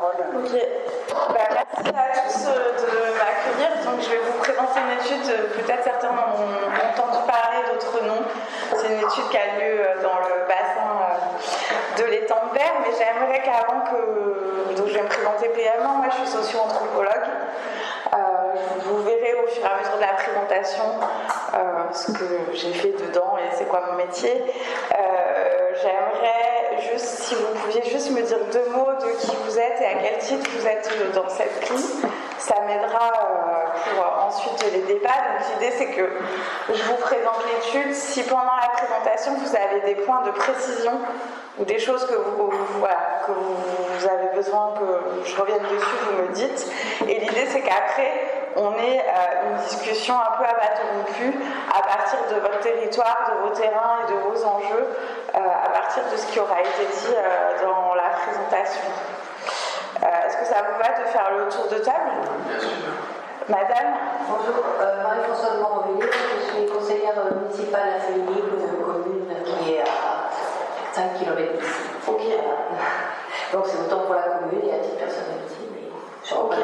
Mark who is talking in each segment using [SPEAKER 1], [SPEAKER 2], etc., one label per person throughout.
[SPEAKER 1] parole.
[SPEAKER 2] Ok. Merci à tous de m'accueillir. Donc, je vais vous présenter une étude, peut-être certains en ont entendu parler, d'autres non. C'est une étude qui a lieu dans le bassin de l'étang de Berre, mais j'aimerais qu'avant que... Donc, je vais me présenter brièvement. Moi, je suis socio-anthropologue. Vous verrez au fur et à mesure de la présentation ce que j'ai fait dedans et c'est quoi mon métier. J'aimerais juste, si vous pouviez juste me dire 2 mots de qui vous êtes et à quel titre vous êtes dans cette CLI, ça m'aidera pour ensuite les débats. Donc l'idée c'est que je vous présente l'étude. Si pendant la présentation vous avez des points de précision ou des choses que vous avez besoin que je revienne dessus, vous me dites. Et l'idée c'est qu'après on ait une discussion un peu à bateau rompu à partir de votre territoire, de vos terrains et de vos enjeux, à partir de ce qui aura été dit dans la présentation. Est-ce que ça vous va de faire le tour de table ?
[SPEAKER 3] Bien sûr.
[SPEAKER 2] Madame ?
[SPEAKER 4] Bonjour, Marie-Françoise Morandini, je suis conseillère municipale à Féligny, une commune qui est à 5 km d'ici.
[SPEAKER 2] Ok.
[SPEAKER 4] Donc c'est autant pour la commune et à titre personnel aussi, mais je
[SPEAKER 2] Ok.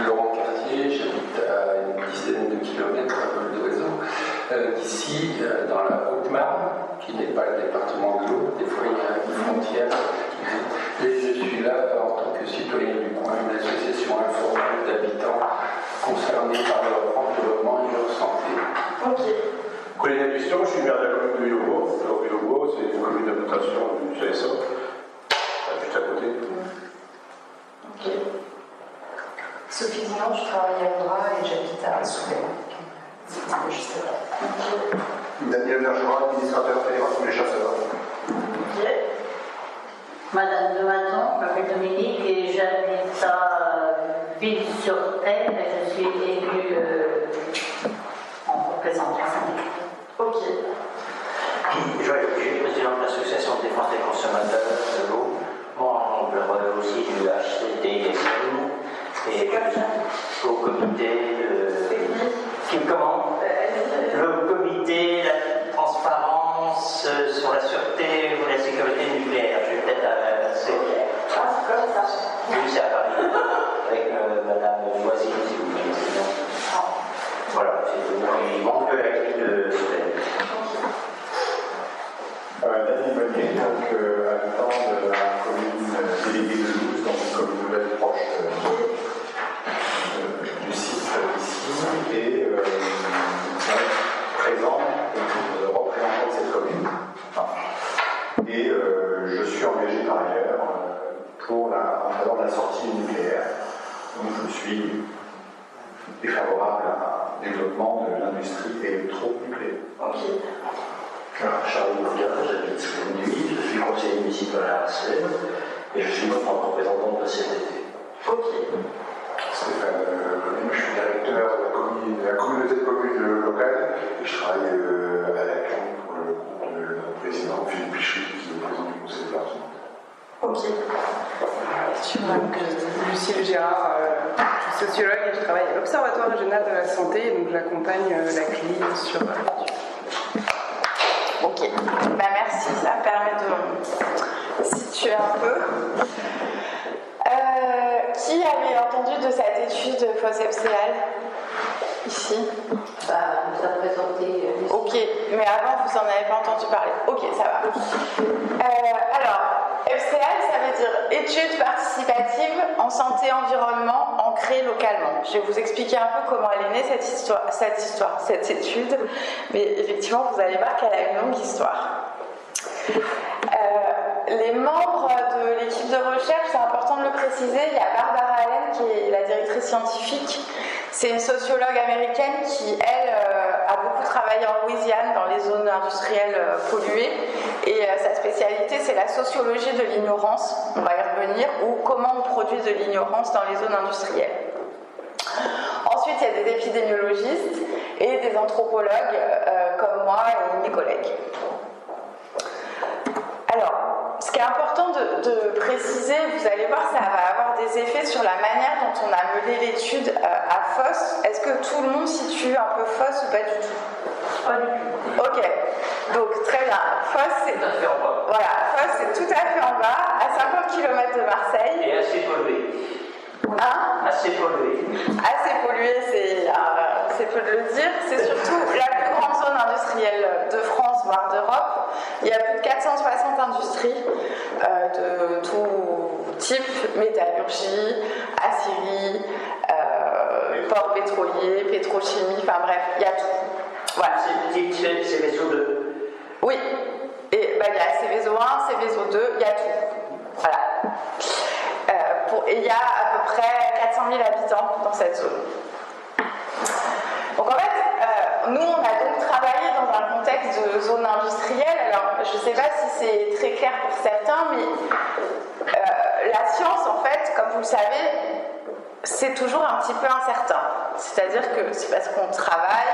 [SPEAKER 3] Laurent Cartier, j'habite à une dizaine de kilomètres à vol d'oiseau d'ici, dans la Haute-Marne, qui n'est pas le département de l'Aube. Des fois, il y a une frontière. Et je suis là en tant que citoyen du coin, une association informelle d'habitants concernés par leur environnement et leur santé.
[SPEAKER 2] Ok.
[SPEAKER 5] Colin Question, je suis maire de la commune de Villebois. Alors Villebois, c'est une commune d'habitation du CSA, juste à côté.
[SPEAKER 2] Ok.
[SPEAKER 1] Sophie Dinan, je travaille à Audra et j'habite à Soulet. C'était juste là.
[SPEAKER 5] Daniel Bergerat, administrateur fédération des chasseurs.
[SPEAKER 2] Ok.
[SPEAKER 6] Madame de Maton, je m'appelle Dominique et j'habite à Ville-sur-Aisne et je suis élue en représentant syndicat.
[SPEAKER 2] Ok.
[SPEAKER 7] Joël Auger, président de l'association de défense des consommateurs de l'eau, membre aussi du HCDSM et au comité de... Comment le comité, la transparence sur la sûreté ou la sécurité nucléaire. Je vais peut-être c'est
[SPEAKER 2] comme ça.
[SPEAKER 7] oui, c'est à Paris, avec Madame Loisy, si vous voulez. Voilà, c'est tout. Il manque de la clé de
[SPEAKER 5] Daniel Bonnier, donc habitant de la commune déléguée de Louz, donc une commune nouvelle proche du site ici, et présent et représentant de cette commune. Et je suis engagé par ailleurs en faveur de la sortie nucléaire. Donc je suis défavorable à un développement de l'industrie électronucléaire.
[SPEAKER 2] Ok.
[SPEAKER 8] Alors, Charles Bouga, j'habite sous la nuit, je suis conseiller municipal à Arcel et je suis notre représentant de la CDT.
[SPEAKER 2] Ok.
[SPEAKER 5] Stéphane Bonnet, je suis directeur de la communauté de communes locale et je travaille à la CAN pour le compte de notre président Philippe Pichu, qui est le président du conseil départemental.
[SPEAKER 2] Ok.
[SPEAKER 1] Donc, Lucille Gérard, je suis sociologue et je travaille à l'Observatoire régional de la santé, donc j'accompagne la CLI sur
[SPEAKER 2] Ok, merci, ça me permet de situer un peu. Qui avait entendu de cette étude post-EPSEAL ici?
[SPEAKER 4] On nous a présenté.
[SPEAKER 2] Ok, mais avant vous n'en avez pas entendu parler. Ok, ça va. Alors, EPSEAL, ça veut dire étude participative en santé-environnement ancrée localement. Je vais vous expliquer un peu comment elle est née cette étude, mais effectivement vous allez voir qu'elle a une longue histoire. Les membres de l'équipe de recherche, c'est important de le préciser, il y a Barbara Allen qui est la directrice scientifique. C'est une sociologue américaine qui, elle, a beaucoup travaillé en Louisiane dans les zones industrielles polluées. Et sa spécialité, c'est la sociologie de l'ignorance, on va y revenir, ou comment on produit de l'ignorance dans les zones industrielles. Ensuite, il y a des épidémiologistes et des anthropologues comme moi et mes collègues. Alors, ce qui est important de préciser, vous allez voir, ça va avoir des effets sur la manière dont on a mené l'étude à Foss. Est-ce que tout le monde situe un peu Foss ou pas du tout?
[SPEAKER 6] Pas du tout.
[SPEAKER 2] Ok, donc très bien. Foss, c'est
[SPEAKER 7] Tout à fait en bas.
[SPEAKER 2] voilà, Foss, c'est tout à fait en bas, à 50 km de Marseille.
[SPEAKER 7] Et assez pollué.
[SPEAKER 2] Hein?
[SPEAKER 7] Assez pollué.
[SPEAKER 2] Assez pollué, c'est peu de le dire. C'est surtout la plus grande zone industrielle de France, voire d'Europe. Il y a plus de 460 industries de tout type, métallurgie, aciérie, port pétrolier, pétrochimie, enfin bref, il y a tout. Voilà.
[SPEAKER 7] C'est vaisseau 2.
[SPEAKER 2] Oui, et il y a Céveso 1, Céveso 2, il y a tout. Voilà. Et il y a à peu près 400 000 habitants dans cette zone. Donc en fait, nous on a donc travaillé dans un contexte de zone industrielle. Alors je ne sais pas si c'est très clair pour certains, mais la science en fait, comme vous le savez, c'est toujours un petit peu incertain. C'est-à-dire que c'est parce qu'on travaille,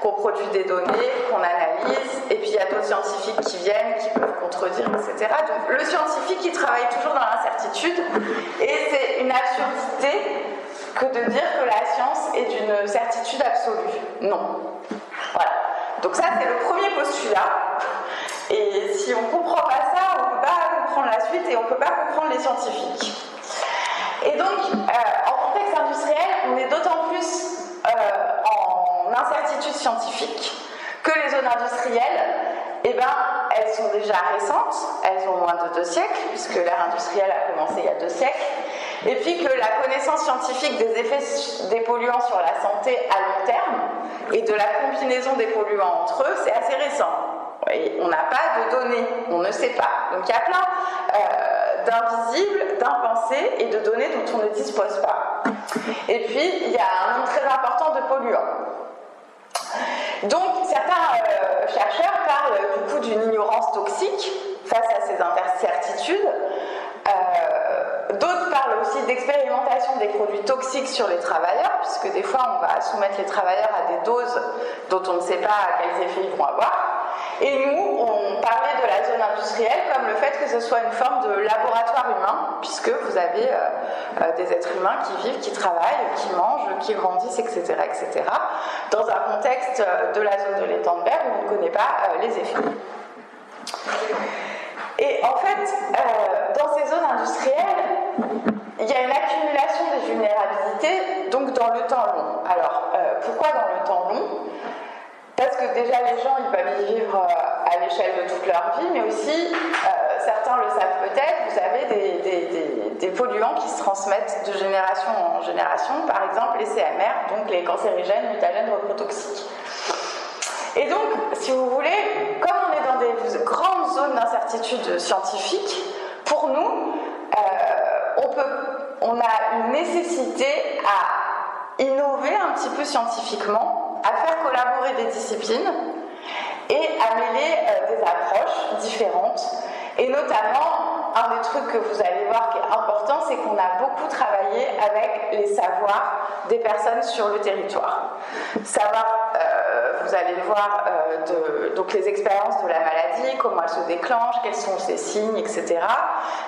[SPEAKER 2] qu'on produit des données, qu'on analyse, et puis il y a d'autres scientifiques qui viennent, qui peuvent contredire, etc. Donc le scientifique, il travaille toujours dans l'incertitude, et c'est une absurdité que de dire que la science est d'une certitude absolue. Non. Voilà. Donc ça, c'est le premier postulat, et si on ne comprend pas ça, on ne peut pas comprendre la suite, et on ne peut pas comprendre les scientifiques. Et donc, en contexte industriel, on est d'autant plus en incertitude scientifique que les zones industrielles, elles sont déjà récentes, elles ont moins de 2 siècles, puisque l'ère industrielle a commencé il y a 2 siècles, et puis que la connaissance scientifique des effets des polluants sur la santé à long terme et de la combinaison des polluants entre eux, c'est assez récent. Et on n'a pas de données, on ne sait pas. Donc il y a plein d'invisibles, d'impensés et de données dont on ne dispose pas. Et puis il y a un nombre très important de polluants. Donc certains chercheurs parlent du coup d'une ignorance toxique face à ces incertitudes. D'autres parlent aussi d'expérimentation des produits toxiques sur les travailleurs, puisque des fois on va soumettre les travailleurs à des doses dont on ne sait pas quels effets ils vont avoir. Et nous, on parlait de la zone industrielle comme le fait que ce soit une forme de laboratoire humain, puisque vous avez des êtres humains qui vivent, qui travaillent, qui mangent, qui grandissent, etc., etc., dans un contexte de la zone de l'étang de Berre où on ne connaît pas les effets. Et en fait, dans ces zones industrielles, il y a une accumulation des vulnérabilités, donc dans le temps long. Alors, pourquoi dans le temps long ? Parce que déjà les gens ils peuvent y vivre à l'échelle de toute leur vie, mais aussi, certains le savent peut-être, vous avez des polluants qui se transmettent de génération en génération, par exemple les CMR, donc les cancérigènes, mutagènes, reprotoxiques. Et donc, si vous voulez, comme on est dans des grandes zones d'incertitude scientifique, pour nous, on a une nécessité à innover un petit peu scientifiquement, à faire collaborer des disciplines et à mêler des approches différentes. Et notamment, un des trucs que vous allez voir qui est important, c'est qu'on a beaucoup travaillé avec les savoirs des personnes sur le territoire. Savoir, vous allez le voir, donc les expériences de la maladie, comment elle se déclenche, quels sont ses signes, etc.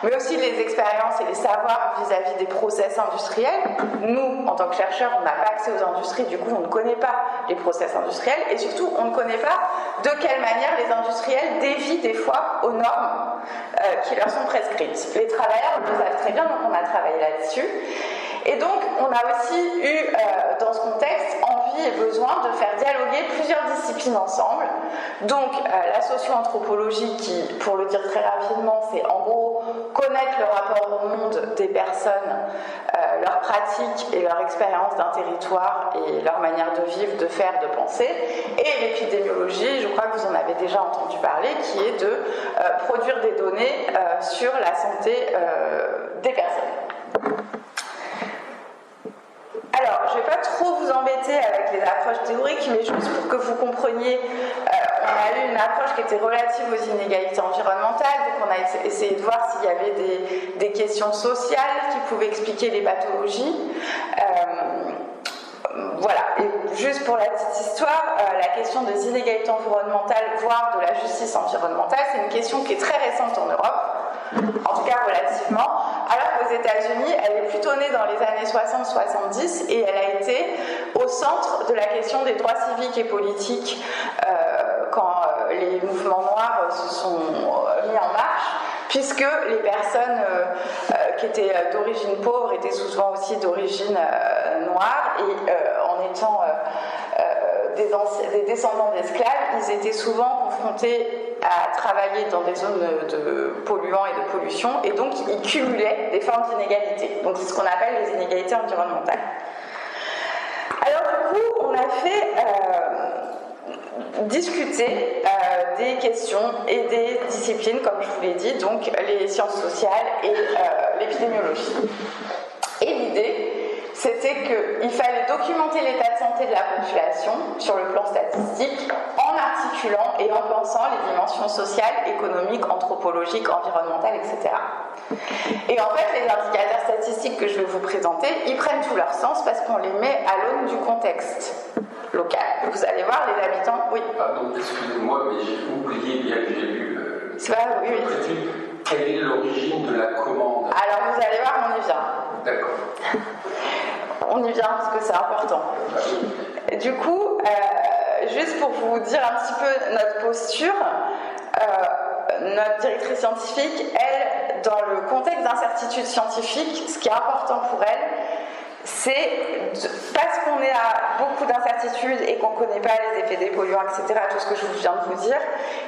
[SPEAKER 2] Mais aussi les expériences et les savoirs vis-à-vis des process industriels. Nous, en tant que chercheurs, on n'a pas accès aux industries, du coup on ne connaît pas les process industriels, et surtout on ne connaît pas de quelle manière les industriels dévient des fois aux normes qui leur sont prescrites. Les travailleurs le savent très bien, donc on a travaillé là-dessus. Et donc, on a aussi eu, dans ce contexte, envie et besoin de faire dialoguer plusieurs disciplines ensemble. Donc, la socio-anthropologie qui, pour le dire très rapidement, c'est en gros connaître le rapport au monde des personnes, leurs pratiques et leur expérience d'un territoire et leur manière de vivre, de faire, de penser. Et l'épidémiologie, je crois que vous en avez déjà entendu parler, qui est de produire des données sur la santé des personnes. Alors, je ne vais pas trop vous embêter avec les approches théoriques, mais juste pour que vous compreniez, on a eu une approche qui était relative aux inégalités environnementales, donc on a essayé de voir s'il y avait des questions sociales qui pouvaient expliquer les pathologies. Voilà, et juste pour la petite histoire, la question des inégalités environnementales, voire de la justice environnementale, c'est une question qui est très récente en Europe. en tout cas relativement, alors qu'aux États-Unis, elle est plutôt née dans les années 60-70 et elle a été au centre de la question des droits civiques et politiques quand les mouvements noirs se sont mis en marche, puisque les personnes qui étaient d'origine pauvre étaient souvent aussi d'origine noire, et en étant des descendants d'esclaves, ils étaient souvent confrontés à travailler dans des zones de polluants et de pollution, et donc ils cumulaient des formes d'inégalité. Donc c'est ce qu'on appelle les inégalités environnementales. Alors du coup, on a fait discuter des questions et des disciplines, comme je vous l'ai dit, donc les sciences sociales et l'épidémiologie. Et l'idée, c'était qu'il fallait documenter l'état de santé de la population sur le plan statistique en articulant et en pensant les dimensions sociales, économiques, anthropologiques, environnementales, etc. Et en fait, les indicateurs statistiques que je vais vous présenter, ils prennent tout leur sens parce qu'on les met à l'aune du contexte local. Vous allez voir, les habitants... Oui.
[SPEAKER 3] Pardon, excusez-moi, mais j'ai oublié, bien que j'ai lu...
[SPEAKER 2] C'est pas oui.
[SPEAKER 3] Quelle est l'origine de la commande?
[SPEAKER 2] Alors, vous allez voir, on y vient.
[SPEAKER 3] D'accord.
[SPEAKER 2] On y vient parce que c'est important. Du coup, juste pour vous dire un petit peu notre posture, notre directrice scientifique, elle, dans le contexte d'incertitude scientifique, ce qui est important pour elle, c'est parce qu'on est à beaucoup d'incertitudes et qu'on ne connaît pas les effets des polluants, etc., tout ce que je viens de vous dire,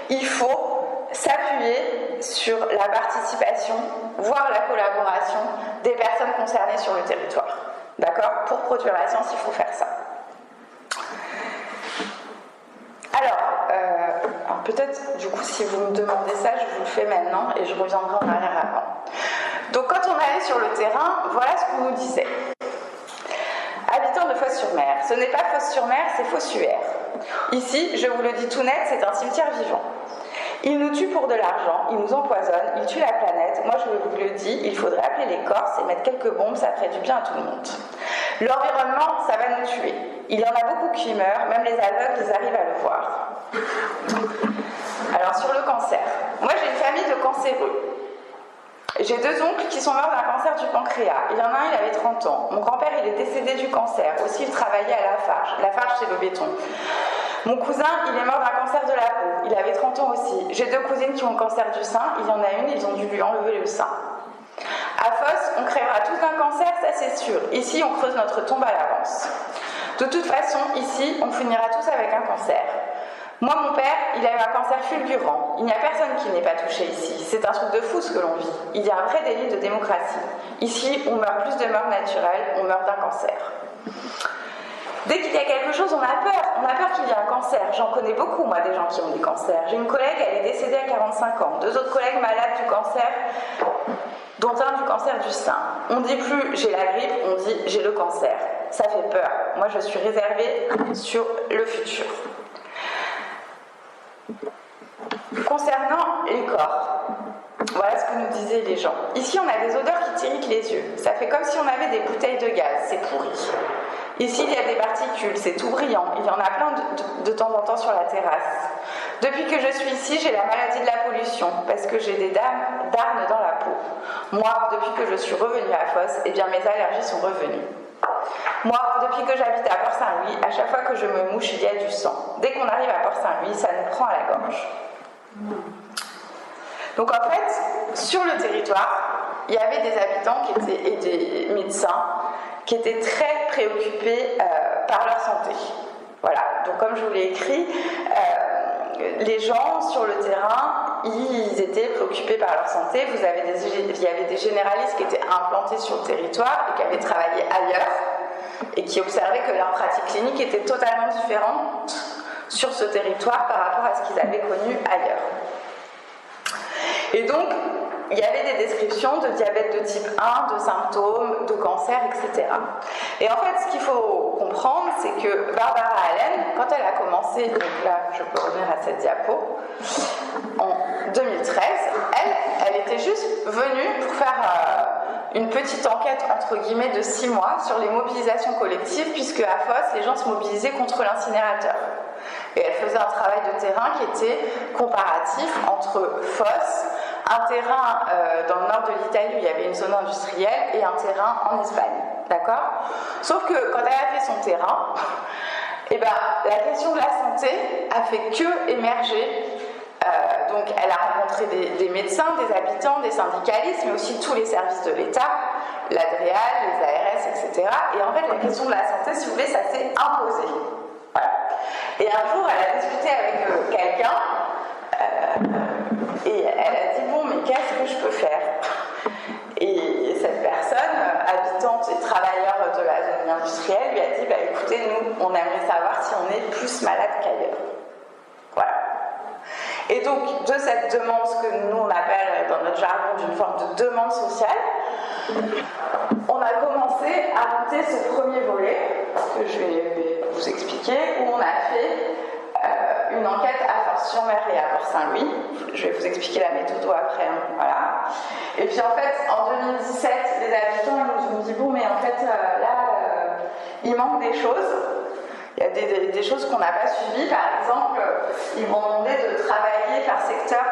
[SPEAKER 2] il faut s'appuyer sur la participation, voire la collaboration des personnes concernées sur le territoire. D'accord ? Pour produire la science, il faut faire ça. Alors peut-être, du coup, si vous me demandez ça, je vous le fais maintenant et je reviendrai en arrière avant. Donc, quand on allait sur le terrain, voilà ce qu'on nous disait. Habitants de Fos-sur-Mer, ce n'est pas Fos-sur-Mer, c'est Fossuaire. Ici, je vous le dis tout net, c'est un cimetière vivant. Ils nous tuent pour de l'argent, ils nous empoisonnent, ils tuent la planète. Moi, je vous le dis, il faudrait appeler les Corses et mettre quelques bombes, ça ferait du bien à tout le monde. L'environnement, ça va nous tuer. Il y en a beaucoup qui meurent, même les aveugles, ils arrivent à le voir. Alors, sur le cancer. Moi, j'ai une famille de cancéreux. J'ai deux oncles qui sont morts d'un cancer du pancréas. Il y en a un, il avait 30 ans. Mon grand-père, il est décédé du cancer. Aussi, il travaillait à Lafarge. Lafarge, c'est le béton. Mon cousin, il est mort d'un cancer de la peau. Il avait 30 ans aussi. J'ai deux cousines qui ont le cancer du sein. Il y en a une, ils ont dû lui enlever le sein. À Fos, on crèvera tous d'un cancer, ça c'est sûr. Ici, on creuse notre tombe à l'avance. De toute façon, ici, on finira tous avec un cancer. Moi, mon père, il a eu un cancer fulgurant. Il n'y a personne qui n'est pas touché ici. C'est un truc de fou ce que l'on vit. Il y a un vrai délit de démocratie. Ici, on meurt plus de morts naturelles, on meurt d'un cancer. Dès qu'il y a quelque chose, on a peur. On a peur qu'il y ait un cancer. J'en connais beaucoup, moi, des gens qui ont des cancers. J'ai une collègue, elle est décédée à 45 ans. Deux autres collègues malades du cancer, dont un du cancer du sein. On dit plus j'ai la grippe, on dit j'ai le cancer. Ça fait peur. Moi, je suis réservée sur le futur. Concernant les corps, voilà ce que nous disaient les gens. Ici, on a des odeurs qui t'irritent les yeux. Ça fait comme si on avait des bouteilles de gaz, c'est pourri. Ici, il y a des particules, c'est tout brillant. Il y en a plein de temps en temps sur la terrasse. Depuis que je suis ici, j'ai la maladie de la pollution, parce que j'ai des darnes dans la peau. Moi, depuis que je suis revenue à Fos, eh bien mes allergies sont revenues. Moi, depuis que j'habite à Port-Saint-Louis, à chaque fois que je me mouche, il y a du sang. Dès qu'on arrive à Port-Saint-Louis, ça nous prend à la gorge. Donc en fait, sur le territoire, il y avait des habitants et des médecins qui étaient très préoccupés par leur santé. Voilà, donc comme je vous l'ai écrit, les gens sur le terrain, ils étaient préoccupés par leur santé. Il y avait des généralistes qui étaient implantés sur le territoire et qui avaient travaillé ailleurs et qui observaient que leur pratique clinique était totalement différente sur ce territoire par rapport à ce qu'ils avaient connu ailleurs. Et donc, il y avait des descriptions de diabète de type 1, de symptômes, de cancer, etc. Et en fait, ce qu'il faut comprendre, c'est que Barbara Allen, quand elle a commencé, donc là, je peux revenir à cette diapo, en 2013, elle était juste venue pour faire une petite enquête, entre guillemets, de 6 mois sur les mobilisations collectives, puisque à Fos, les gens se mobilisaient contre l'incinérateur. Et elle faisait un travail de terrain qui était comparatif entre Fos, un terrain dans le nord de l'Italie où il y avait une zone industrielle et un terrain en Espagne, d'accord? Sauf que quand elle a fait son terrain, eh ben, la question de la santé a fait que émerger. Donc elle a rencontré des médecins, des habitants, des syndicalistes, mais aussi tous les services de l'État, l'ADREAL, les ARS, etc. Et en fait, la question de la santé, si vous voulez, ça s'est imposé. Voilà. Et un jour, elle a discuté avec quelqu'un, et elle a dit, bon, mais qu'est-ce que je peux faire? Et cette personne, habitante et travailleur de la zone industrielle, lui a dit, bah, écoutez, nous, on aimerait savoir si on est plus malade qu'ailleurs. Voilà. Et donc, de cette demande, ce que nous on appelle dans notre jargon d'une forme de demande sociale, on a commencé à monter ce premier volet, que je vais vous expliquer, où on a fait une enquête à Fort-sur-Mer et à Port-Saint-Louis. Je vais vous expliquer la méthode après. Hein, voilà. Et puis en fait, en 2017, les habitants ils nous ont dit, bon, mais en fait, là, il manque des choses. Il y a des choses qu'on n'a pas suivies. Par exemple, ils m'ont demandé de travailler par secteur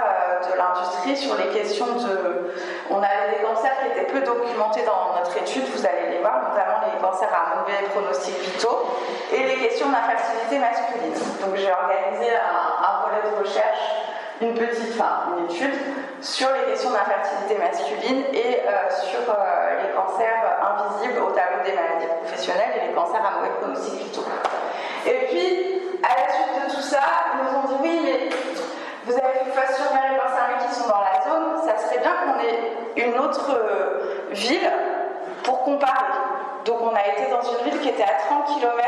[SPEAKER 2] de l'industrie sur les questions de... On avait des cancers qui étaient peu documentés dans notre étude, vous allez les voir, notamment les cancers à mauvais pronostics vitaux et les questions d'infertilité masculine. Donc j'ai organisé un volet de recherche, une étude sur les questions d'infertilité masculine et sur les cancers invisibles au tableau des maladies professionnelles et les cancers à mauvais pronostics vitaux. Et puis, à la suite de tout ça, ils nous ont dit oui, mais vous avez fait Fort-sur-Mer et Port-Saint-Louis qui sont dans la zone, ça serait bien qu'on ait une autre ville pour comparer. Donc on a été dans une ville qui était à 30 km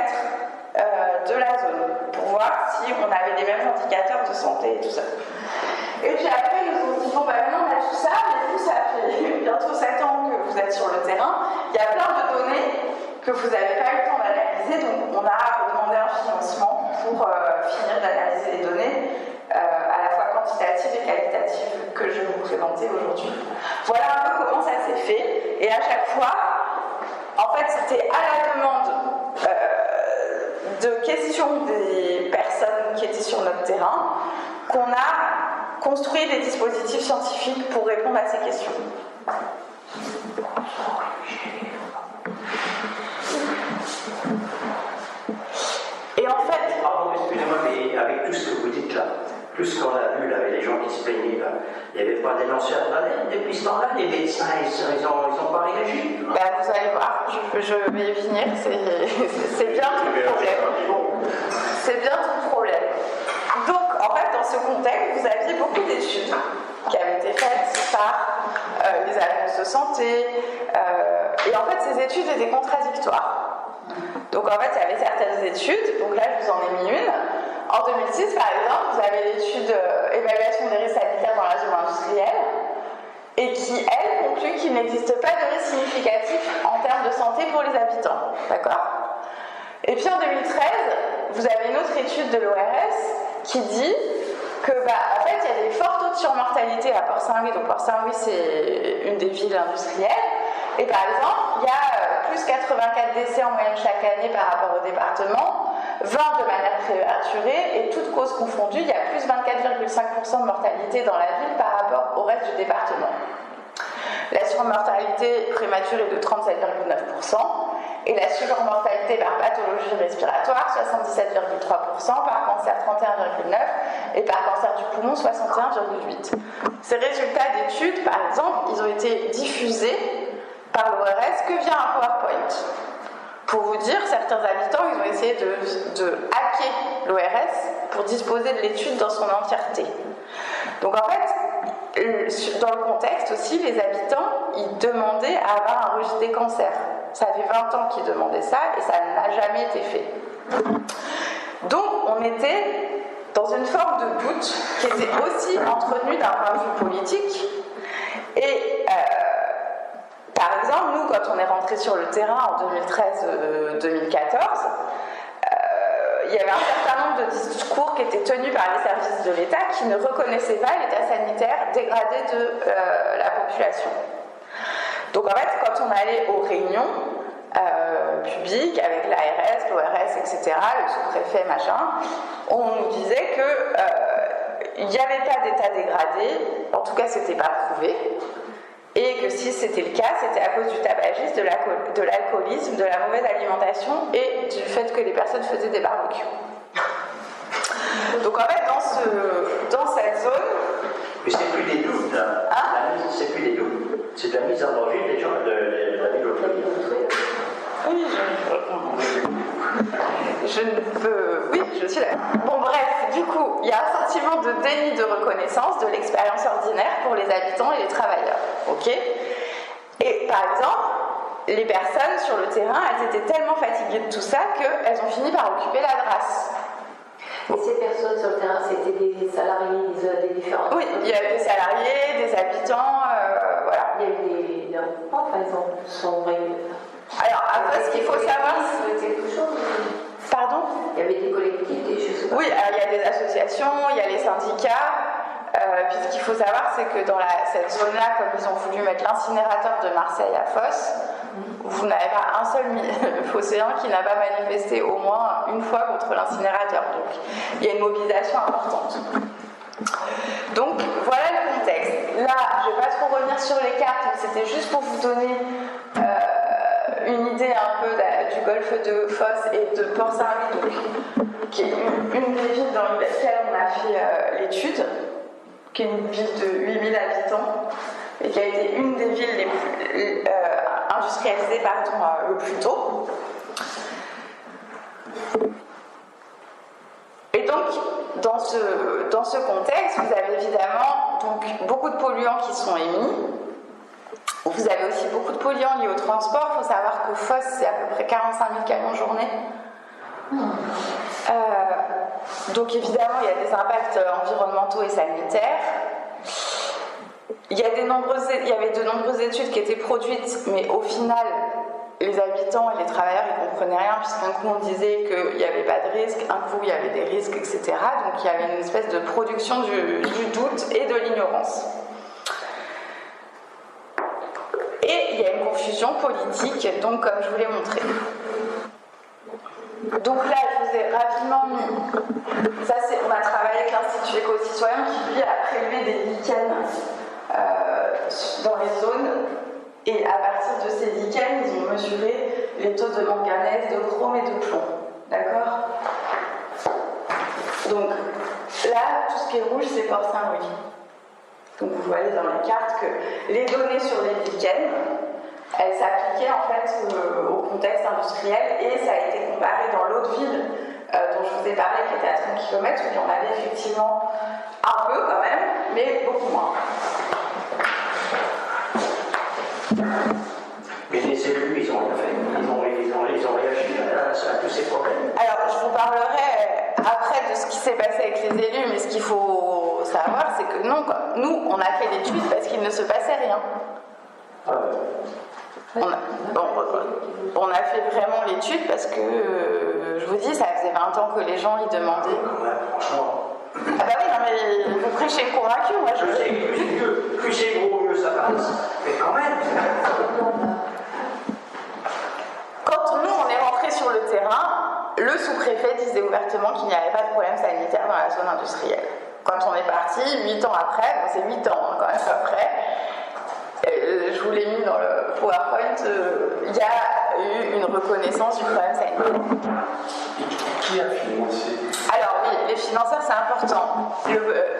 [SPEAKER 2] de la zone pour voir si on avait les mêmes indicateurs de santé et tout ça. Et puis après, ils nous ont dit bon, bah maintenant on a tout ça, mais vous, ça fait bientôt 7 ans que vous êtes sur le terrain, il y a plein de données que vous n'avez pas eu le temps d'analyser, donc on a demandé un financement pour finir d'analyser les données à la fois quantitatives et qualitatives que je vais vous présenter aujourd'hui. Voilà un peu comment ça s'est fait, et à chaque fois, en fait, c'était à la demande de questions des personnes qui étaient sur notre terrain qu'on a construit des dispositifs scientifiques pour répondre à ces questions. Et en fait...
[SPEAKER 7] Pardon, excusez-moi, mais avec tout ce que vous dites là, tout ce qu'on a vu là, avec les gens qui se plaignaient là, il n'y avait pas des lanceurs d'alerte depuis ce temps-là, les médecins, ils ont pas réagi.
[SPEAKER 2] Ben, vous allez voir, je vais y venir, c'est bien tout le problème. C'est bien tout le problème. Donc, en fait, dans ce contexte, vous aviez beaucoup d'études qui avaient été faites par les agences de santé, et en fait, ces études étaient contradictoires. Donc, en fait, il y avait certaines études, donc là, je vous en ai mis une. En 2006, par exemple, vous avez l'étude évaluation des risques sanitaires dans la zone industrielle, et qui, elle, conclut qu'il n'existe pas de risque significatif en termes de santé pour les habitants. D'accord ? Et puis en 2013, vous avez une autre étude de l'ORS qui dit que, en fait, il y a des forts taux de surmortalité à Port-Saint-Louis. Donc Port-Saint-Louis, c'est une des villes industrielles. Et par exemple, il y a plus 84 décès en moyenne chaque année par rapport au département, 20 de manière prématurée, et toutes causes confondues, il y a plus 24,5% de mortalité dans la ville par rapport au reste du département. La surmortalité prématurée est de 37,9%, et la surmortalité par pathologie respiratoire, 77,3%, par cancer 31,9%, et par cancer du poumon, 61,8%. Ces résultats d'études, par exemple, ils ont été diffusés par l'ORS que via un PowerPoint. Pour vous dire, certains habitants, ils ont essayé de hacker l'ORS pour disposer de l'étude dans son entièreté. Donc en fait, dans le contexte aussi, les habitants, ils demandaient à avoir un registre des cancers. Ça fait 20 ans qu'ils demandaient ça et ça n'a jamais été fait. Donc on était dans une forme de doute qui était aussi entretenue d'un point de vue politique. Et par exemple, nous, quand on est rentré sur le terrain en 2013-2014, il y avait un certain nombre de discours qui étaient tenus par les services de l'État qui ne reconnaissaient pas l'état sanitaire dégradé de la population. Donc en fait, quand on allait aux réunions publiques avec l'ARS, l'ORS, etc., le sous-préfet, machin, on nous disait que il n'y avait pas d'état dégradé, en tout cas c'était pas prouvé, et que si c'était le cas, c'était à cause du tabagisme, de l'alcoolisme, de la mauvaise alimentation et du fait que les personnes faisaient des barbecues. Donc en fait, dans cette zone...
[SPEAKER 7] Mais c'est plus des doutes, là.
[SPEAKER 2] Hein?
[SPEAKER 7] C'est plus des doutes. C'est de la mise en danger des gens de la ville autonome.
[SPEAKER 2] Oui, je ne peux... Oui, je suis là. Bon, bref, du coup, il y a un sentiment de déni de reconnaissance de l'expérience ordinaire pour les habitants et les travailleurs. Ok? Et par exemple, les personnes sur le terrain, elles étaient tellement fatiguées de tout ça qu'elles ont fini par occuper la Drasse.
[SPEAKER 4] Et ces personnes sur le terrain, c'était des salariés des différentes...
[SPEAKER 2] Oui, il y avait des salariés, des habitants, voilà.
[SPEAKER 4] Il y avait des repas, par exemple, sont réguliers.
[SPEAKER 2] Alors, après, ce qu'il faut savoir...
[SPEAKER 4] quelque chose.
[SPEAKER 2] Pardon?
[SPEAKER 4] Il y avait des collectifs, des choses.
[SPEAKER 2] Oui, alors il y a des associations, il y a les syndicats. Puis ce qu'il faut savoir, c'est que dans cette zone-là, comme ils ont voulu mettre l'incinérateur de Marseille à Fos, vous n'avez pas un seul phocéen qui n'a pas manifesté au moins une fois contre l'incinérateur. Donc il y a une mobilisation importante. Donc voilà le contexte. Là, je ne vais pas trop revenir sur les cartes, mais c'était juste pour vous donner une idée un peu du golfe de Fos et de Port-Saint-Louis, qui est une des villes dans lesquelles on a fait l'étude, qui est une ville de 8000 habitants et qui a été une des villes les plus industrialisées le plus tôt. Et donc, dans ce contexte, vous avez évidemment donc, beaucoup de polluants qui sont émis. Vous avez aussi beaucoup de polluants liés au transport. Il faut savoir que Fos, c'est à peu près 45 000 camions journée. Donc évidemment, il y a des impacts environnementaux et sanitaires. Il y avait de nombreuses études qui étaient produites, mais au final, les habitants et les travailleurs ne comprenaient rien, puisqu'un coup on disait qu'il n'y avait pas de risque, un coup il y avait des risques, etc. Donc il y avait une espèce de production du doute et de l'ignorance. Et il y a une confusion politique, donc comme je vous l'ai montré. Donc là, je vous ai rapidement mis, on a travaillé avec l'Institut Éco-Citoyen qui lui a prélevé des lichens dans les zones, et à partir de ces lichens, ils ont mesuré les taux de manganèse, de chrome et de plomb. D'accord? Donc là, tout ce qui est rouge, c'est Port-Saint-Louis. Donc vous voyez dans les cartes que les données sur les lichens, elles s'appliquaient en fait au contexte industriel, et ça a été comparé dans l'autre ville dont je vous ai parlé, qui était à 30 km, où il y en avait effectivement un peu quand même, mais beaucoup moins.
[SPEAKER 7] Mais les élus, ils ont rien fait. Ils ont réagi à tous ces problèmes.
[SPEAKER 2] Alors, je vous parlerai après de ce qui s'est passé avec les élus, mais ce qu'il faut savoir, c'est que non, quoi. Nous, on a fait l'étude parce qu'il ne se passait rien. On a fait vraiment l'étude parce que, je vous dis, ça faisait 20 ans que les gens y demandaient.
[SPEAKER 7] Ouais, franchement.
[SPEAKER 2] Ah bah oui, non mais vous prêchez convaincu, moi je sais.
[SPEAKER 7] Plus c'est gros, mieux ça passe. Mais quand même.
[SPEAKER 2] Quand nous, on est rentré sur le terrain, le sous-préfet disait ouvertement qu'il n'y avait pas de problème sanitaire dans la zone industrielle. Quand on est parti, 8 ans après, bon c'est 8 ans quand même après, je vous l'ai mis dans le PowerPoint, il y a eu une reconnaissance du problème sanitaire.
[SPEAKER 3] Qui a financé?
[SPEAKER 2] Alors oui, les financeurs c'est important.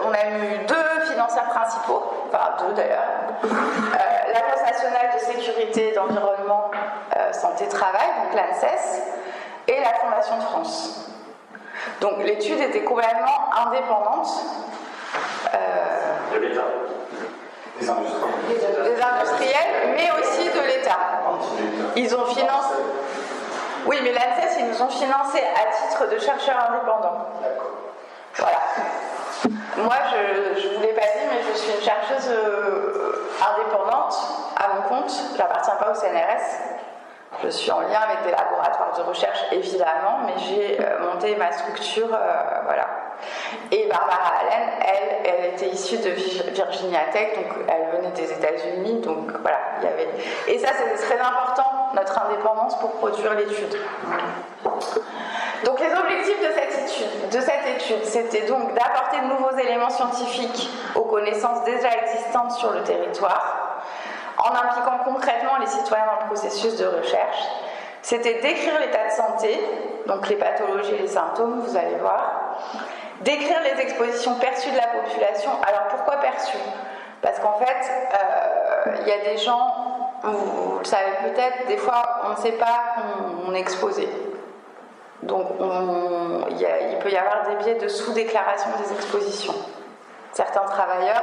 [SPEAKER 2] On a eu 2 financeurs principaux, enfin 2 d'ailleurs. L'Agence nationale de sécurité et d'environnement, santé travail, donc l'ANSES, et la Fondation de France. Donc l'étude était complètement indépendante.
[SPEAKER 7] De l'État.
[SPEAKER 5] Des industriels.
[SPEAKER 2] Des industriels, mais aussi de l'État. Ils ont financé. Oui, mais l'ANSES, ils nous ont financé à titre de chercheurs indépendants. Voilà. Moi, je ne vous l'ai pas dit, mais je suis une chercheuse indépendante à mon compte. Je n'appartiens pas au CNRS. Je suis en lien avec des laboratoires de recherche, évidemment, mais j'ai monté ma structure, voilà. Et Barbara Allen, elle était issue de Virginia Tech, donc elle venait des États-Unis, donc voilà, il y avait. Et ça, c'est très important, notre indépendance pour produire l'étude. Donc les obligations L'objectif de cette étude, c'était donc d'apporter de nouveaux éléments scientifiques aux connaissances déjà existantes sur le territoire, en impliquant concrètement les citoyens dans le processus de recherche. C'était d'écrire l'état de santé, donc les pathologies et les symptômes, vous allez voir, d'écrire les expositions perçues de la population. Alors pourquoi perçues? Parce qu'en fait, il y a des gens, vous le savez peut-être, des fois on ne sait pas qu'on est exposé. Donc il peut y avoir des biais de sous-déclaration des expositions. Certains travailleurs,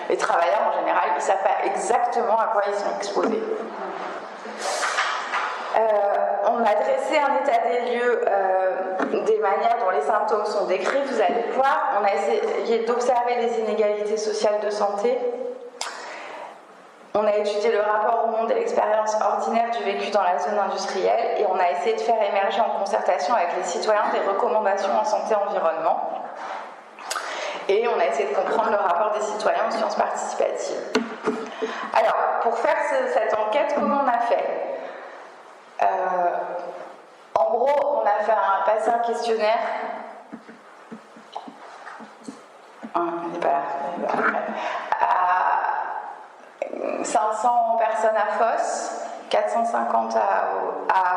[SPEAKER 2] les travailleurs en général, ils ne savent pas exactement à quoi ils sont exposés. On a dressé un état des lieux des manières dont les symptômes sont décrits, vous allez voir. On a essayé d'observer les inégalités sociales de santé. On a étudié le rapport au monde et l'expérience ordinaire du vécu dans la zone industrielle et on a essayé de faire émerger en concertation avec les citoyens des recommandations en santé-environnement. Et on a essayé de comprendre le rapport des citoyens aux sciences participatives. Alors, pour faire cette enquête, comment on a fait ? En gros, on a passé un questionnaire. On n'est pas là. À 500 personnes à Fos, 450 à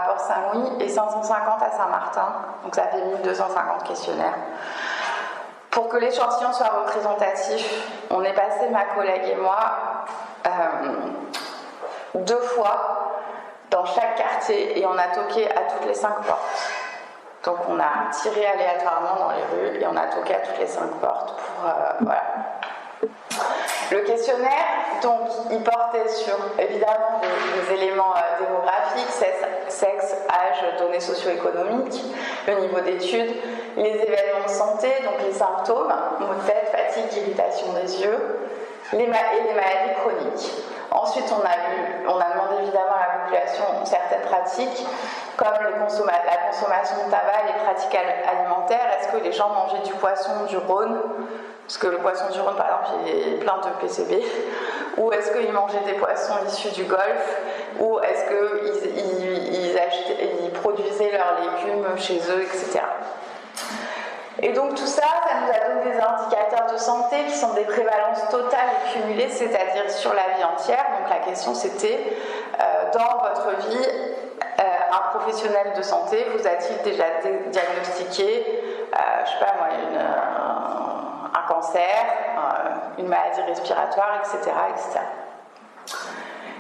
[SPEAKER 2] Port-Saint-Louis et 550 à Saint-Martin. Donc ça fait 1250 questionnaires. Pour que l'échantillon soit représentatif, on est passé, ma collègue et moi, 2 fois dans chaque quartier et on a toqué à toutes les 5 portes. Donc on a tiré aléatoirement dans les rues et on a toqué à toutes les 5 portes pour voilà. Le questionnaire, donc, il portait sur évidemment des éléments démographiques, sexe, âge, données socio-économiques, le niveau d'études, les événements de santé, donc les symptômes, maux de tête, fatigue, irritation des yeux, et les maladies chroniques. Ensuite, on a demandé évidemment à la population certaines pratiques, comme la consommation de tabac et les pratiques alimentaires. Est-ce que les gens mangeaient du poisson du Rhône? Parce que le poisson du Rhône, par exemple, il est plein de PCB. Ou est-ce qu'ils mangeaient des poissons issus du Golfe? Ou est-ce qu'ils produisaient leurs légumes chez eux, etc. Et donc tout ça, ça nous a donné des indicateurs de santé qui sont des prévalences totales et cumulées, c'est-à-dire sur la vie entière. Donc la question c'était, dans votre vie, un professionnel de santé vous a-t-il déjà diagnostiqué, je sais pas moi, un cancer, une maladie respiratoire, etc., etc.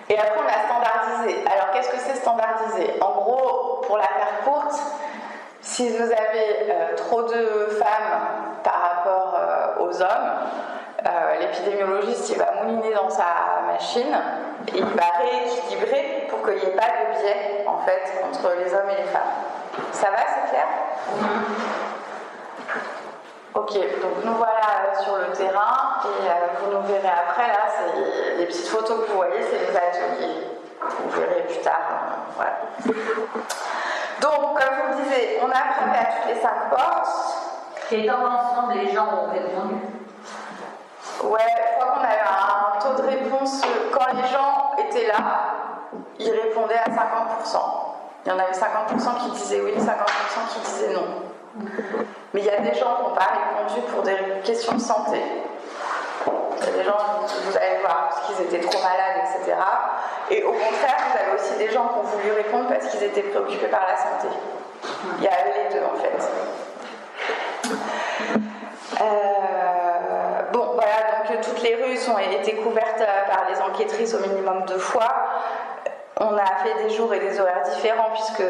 [SPEAKER 2] Et après on a standardisé. Alors qu'est-ce que c'est standardisé? En gros, pour la faire courte, si vous avez trop de femmes par rapport aux hommes, l'épidémiologiste il va mouliner dans sa machine et il va rééquilibrer pour qu'il n'y ait pas de biais en fait entre les hommes et les femmes. Ça va, c'est clair? Ok, donc nous voilà sur le terrain et vous nous verrez après là, c'est les petites photos que vous voyez, c'est les ateliers. Vous verrez plus tard. Voilà. Donc, comme je vous le disais, on a frappé à toutes les 5 portes.
[SPEAKER 6] Et dans l'ensemble, les gens ont répondu.
[SPEAKER 2] Ouais, je crois qu'on avait un taux de réponse. Quand les gens étaient là, ils répondaient à 50%. Il y en avait 50% qui disaient oui, 50% qui disaient non. Mais il y a des gens qui n'ont pas répondu pour des questions de santé. Il y a des gens, vous allez voir, parce qu'ils étaient trop malades, etc. Et au contraire, vous avez aussi des gens qui ont voulu répondre parce qu'ils étaient préoccupés par la santé. Il y a les deux, en fait. Bon, voilà, donc toutes les rues ont été couvertes par les enquêtrices au minimum 2 fois. On a fait des jours et des horaires différents puisque,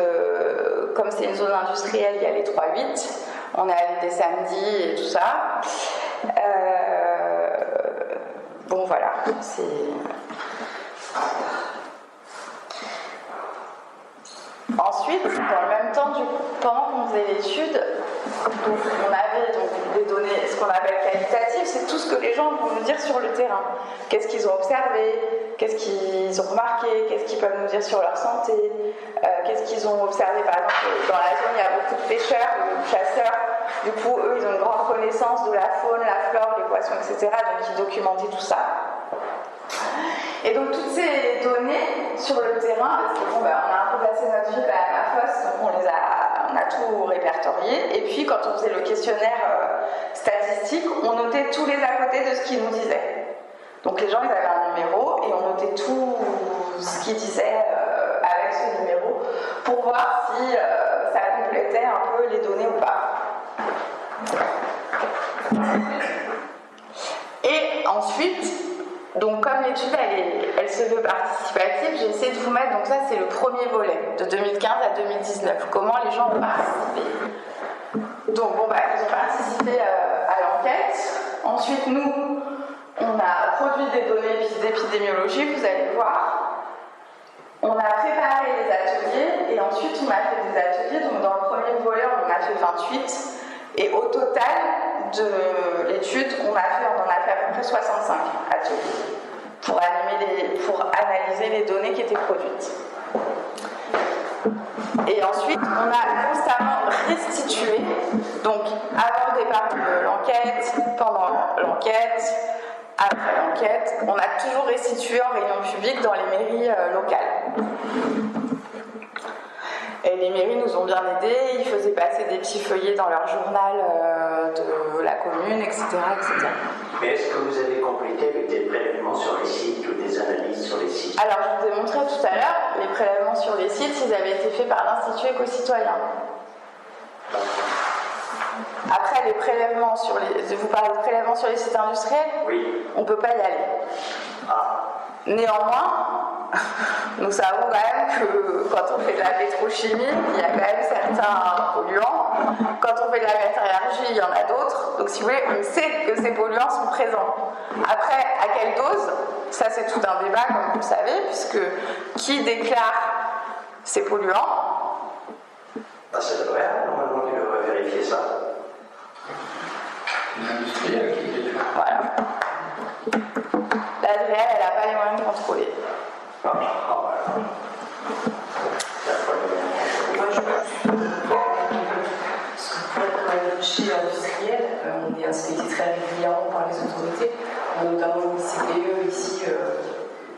[SPEAKER 2] comme c'est une zone industrielle, il y a les 3-8. On est allé des samedis et tout ça. Bon, voilà, c'est... Ensuite, dans le même temps, pendant qu'on faisait l'étude, on avait donc des données, ce qu'on appelle qualitatives, c'est tout ce que les gens vont nous dire sur le terrain. Qu'est-ce qu'ils ont observé, qu'est-ce qu'ils ont remarqué, qu'est-ce qu'ils peuvent nous dire sur leur santé, qu'est-ce qu'ils ont observé. Par exemple, dans la zone, il y a beaucoup de pêcheurs, de chasseurs. Du coup, eux, ils ont une grande connaissance de la faune, la flore, les poissons, etc. Donc, ils documentaient tout ça. Et donc toutes ces données sur le terrain, parce que bon, on a un peu passé notre vie à la fosse, donc on a tout répertorié. Et puis, quand on faisait le questionnaire statistique, on notait tous les à côté de ce qu'ils nous disaient. Donc, les gens, ils avaient un numéro et on notait tout ce qu'ils disaient avec ce numéro pour voir si ça complétait un peu les données ou pas. Et ensuite, donc comme l'étude elle se veut participative, j'ai essayé de vous mettre, donc ça c'est le premier volet de 2015 à 2019, comment les gens ont participé. Donc bon ils ont participé à l'enquête. Ensuite nous, on a produit des données d'épidémiologie, vous allez voir. On a préparé les ateliers et ensuite on a fait des ateliers, donc dans le premier volet on en a fait 28 et au total de l'étude on en a fait à peu près 65 ateliers pour analyser les données qui étaient produites. Et ensuite on a constamment restitué, donc avant le départ de l'enquête, pendant l'enquête, après l'enquête, on a toujours restitué en réunion publique dans les mairies locales. Et les mairies nous ont bien aidés, ils faisaient passer des petits feuillets dans leur journal de la commune, etc., etc.
[SPEAKER 7] Mais est-ce que vous avez complété avec des prélèvements sur les sites ou des analyses sur les sites?
[SPEAKER 2] Alors, je vous ai montré tout à l'heure, les prélèvements sur les sites, ils avaient été faits par l'Institut éco-citoyen. Après, les prélèvements sur les... Vous parlez de prélèvements sur les sites industriels?
[SPEAKER 7] Oui.
[SPEAKER 2] On ne peut pas y aller.
[SPEAKER 7] Ah.
[SPEAKER 2] Néanmoins, nous savons quand même que quand on fait de la pétrochimie, il y a quand même certains polluants. Quand on fait de la métallurgie, il y en a d'autres. Donc si vous voulez, on sait que ces polluants sont présents. Après, à quelle dose? Ça c'est tout un débat, comme vous le savez, puisque qui déclare ces polluants?
[SPEAKER 7] C'est le vrai, normalement, tu devrais vérifier ça.
[SPEAKER 3] Les industriels qui déclarent.
[SPEAKER 2] Voilà. L'ADREAL, elle n'a pas les moyens de contrôler.
[SPEAKER 7] Voilà.
[SPEAKER 9] Moi, je ce que pourrait être un marché industriel, on est inspecté très régulièrement par les autorités, notamment l'ICPE ici,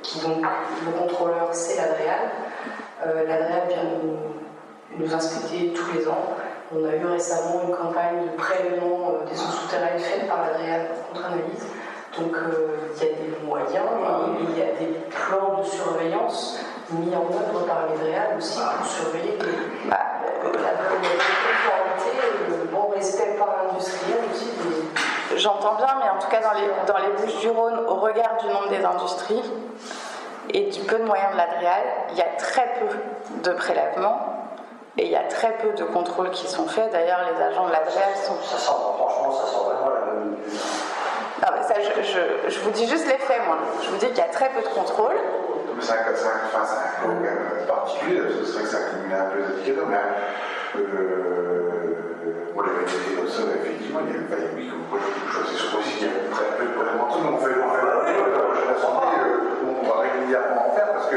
[SPEAKER 9] qui donc le contrôleur c'est l'ADREAL. L'ADREAL vient nous inspecter tous les ans. On a eu récemment une campagne de prélèvement des eaux souterraines faite par l'ADREAL contre analyse. Donc il y a des moyens et il y a des plans de surveillance mis en œuvre par l'ADREAL aussi pour surveiller la conformité et le bon respect par l'industriel aussi.
[SPEAKER 2] J'entends bien, mais en tout cas dans les Bouches-du-Rhône, au regard du nombre des industries et du peu de moyens de l'ADREAL, il y a très peu de prélèvements. Et il y a très peu de contrôles qui sont faits. D'ailleurs, les agents de l'ADREAL sont...
[SPEAKER 7] Franchement, ça sent vraiment la même...
[SPEAKER 2] Non, mais ça, je vous dis juste les faits, moi. Je vous dis qu'il y a très peu de contrôles.
[SPEAKER 5] C'est un cas quand même particulier, ce serait que ça cumule un peu les indicateurs, mais moi j'avais été comme ça, effectivement, il y a pas eu quelque chose, c'est sûr aussi qu'il y a très peu de prévention. On fait la santé, on va régulièrement en faire parce que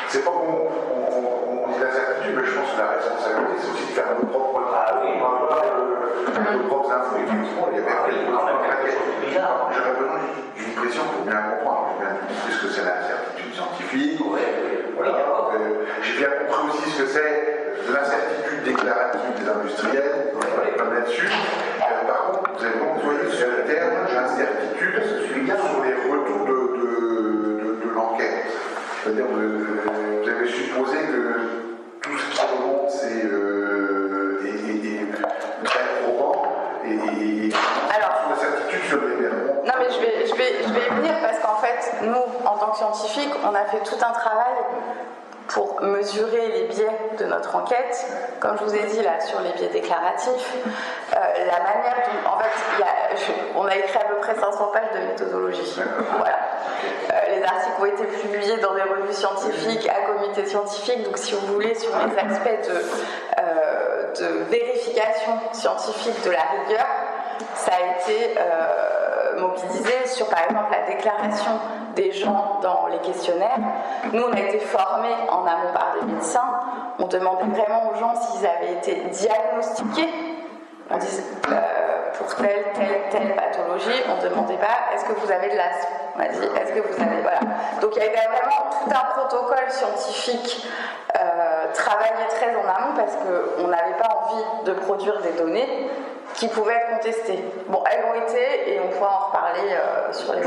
[SPEAKER 5] c'est pas qu'on dit la certitude, mais je pense que la responsabilité c'est aussi de faire nos propres nos propres infos. Effectivement, il y avait j'aurais besoin d'une pression pour bien comprendre. J'ai bien compris ce que c'est l'incertitude scientifique. Voilà. J'ai bien compris aussi ce que c'est l'incertitude déclarative des industriels. Comme là-dessus. Par contre, vous avez employé sur le terme l'incertitude sur les retours de l'enquête. C'est-à-dire vous avez supposé que tout ce qui remonte est très probant et la certitude sur les verrons.
[SPEAKER 2] Non, mais je vais y venir parce qu'en fait, nous, en tant que scientifiques, on a fait tout un travail pour mesurer les biais de notre enquête. Comme je vous ai dit là sur les biais déclaratifs, la manière dont, en fait, on a écrit à peu près 500 pages de méthodologie. Voilà. Les articles ont été publiés dans des revues scientifiques, à comité scientifique. Donc, si vous voulez, sur les aspects de vérification scientifique de la rigueur, ça a été mobilisé sur, par exemple, la déclaration des gens dans les questionnaires. Nous, on a été formés en amont par des médecins. On demandait vraiment aux gens s'ils avaient été diagnostiqués. On disait, pour telle pathologie, on ne demandait pas est-ce que vous avez de l'asthme. On a dit est-ce que vous avez. Voilà. Donc il y avait vraiment tout un protocole scientifique travaillé très en amont parce qu'on n'avait pas envie de produire des données qui pouvaient être contestées. Bon, elles ont été, et on pourra en reparler sur les.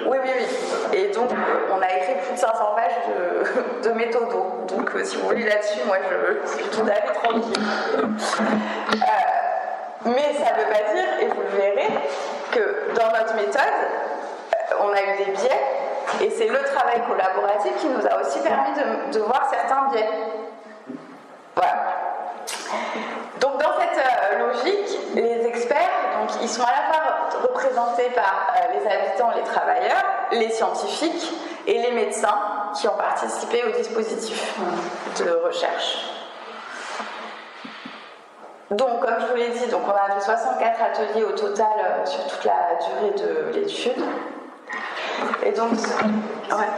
[SPEAKER 2] Oui. Et donc, on a écrit plus de 500 pages de méthodos. Donc, si vous voulez là-dessus, moi, je suis tout à fait tranquille. Mais ça ne veut pas dire, et vous le verrez, que dans notre méthode, on a eu des biais, et c'est le travail collaboratif qui nous a aussi permis de voir certains biais. Voilà. Donc dans cette logique, les experts, donc, ils sont à la fois représentés par les habitants, les travailleurs, les scientifiques et les médecins qui ont participé au dispositif de recherche. Donc comme je vous l'ai dit, donc, on a fait 64 ateliers au total sur toute la durée de l'étude. Et donc, ouais.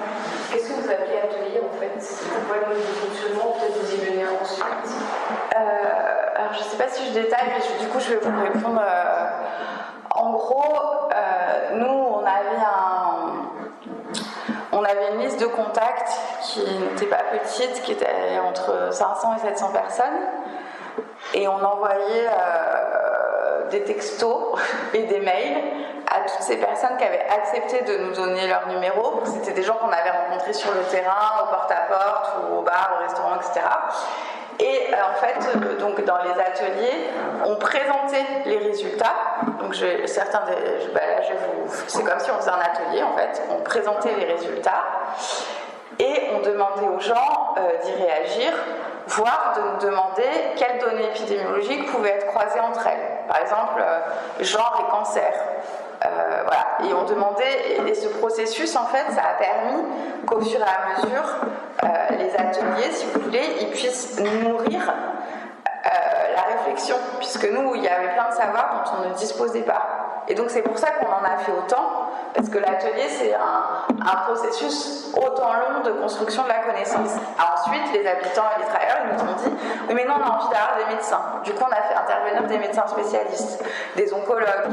[SPEAKER 9] Qu'est-ce que vous appelez atelier en fait? C'est quoi le mode de fonctionnement? Peut-être vous y venez ensuite.
[SPEAKER 2] Alors je ne sais pas si je détaille, mais du coup je vais vous répondre. En gros, nous on avait une liste de contacts qui n'était pas petite, qui était entre 500 et 700 personnes, et on envoyait des textos et des mails à toutes ces personnes qui avaient accepté de nous donner leur numéro. C'était des gens qu'on avait rencontrés sur le terrain, au porte-à-porte, ou au bar, au restaurant, etc. Et en fait, donc dans les ateliers, on présentait les résultats. Donc c'est comme si on faisait un atelier en fait. On présentait les résultats et on demandait aux gens d'y réagir, voire de nous demander quelles données épidémiologiques pouvaient être croisées entre elles. Par exemple, genre et cancer. Voilà. Et on demandait, et ce processus en fait, ça a permis qu'au fur et à mesure, les ateliers, si vous voulez, ils puissent nourrir la réflexion, puisque nous, il y avait plein de savoirs dont on ne disposait pas. Et donc c'est pour ça qu'on en a fait autant, parce que l'atelier c'est un processus autant long de construction de la connaissance. Ensuite, les habitants et les travailleurs ils nous ont dit oui mais non, on a envie d'avoir des médecins. Du coup on a fait intervenir des médecins spécialistes, des oncologues,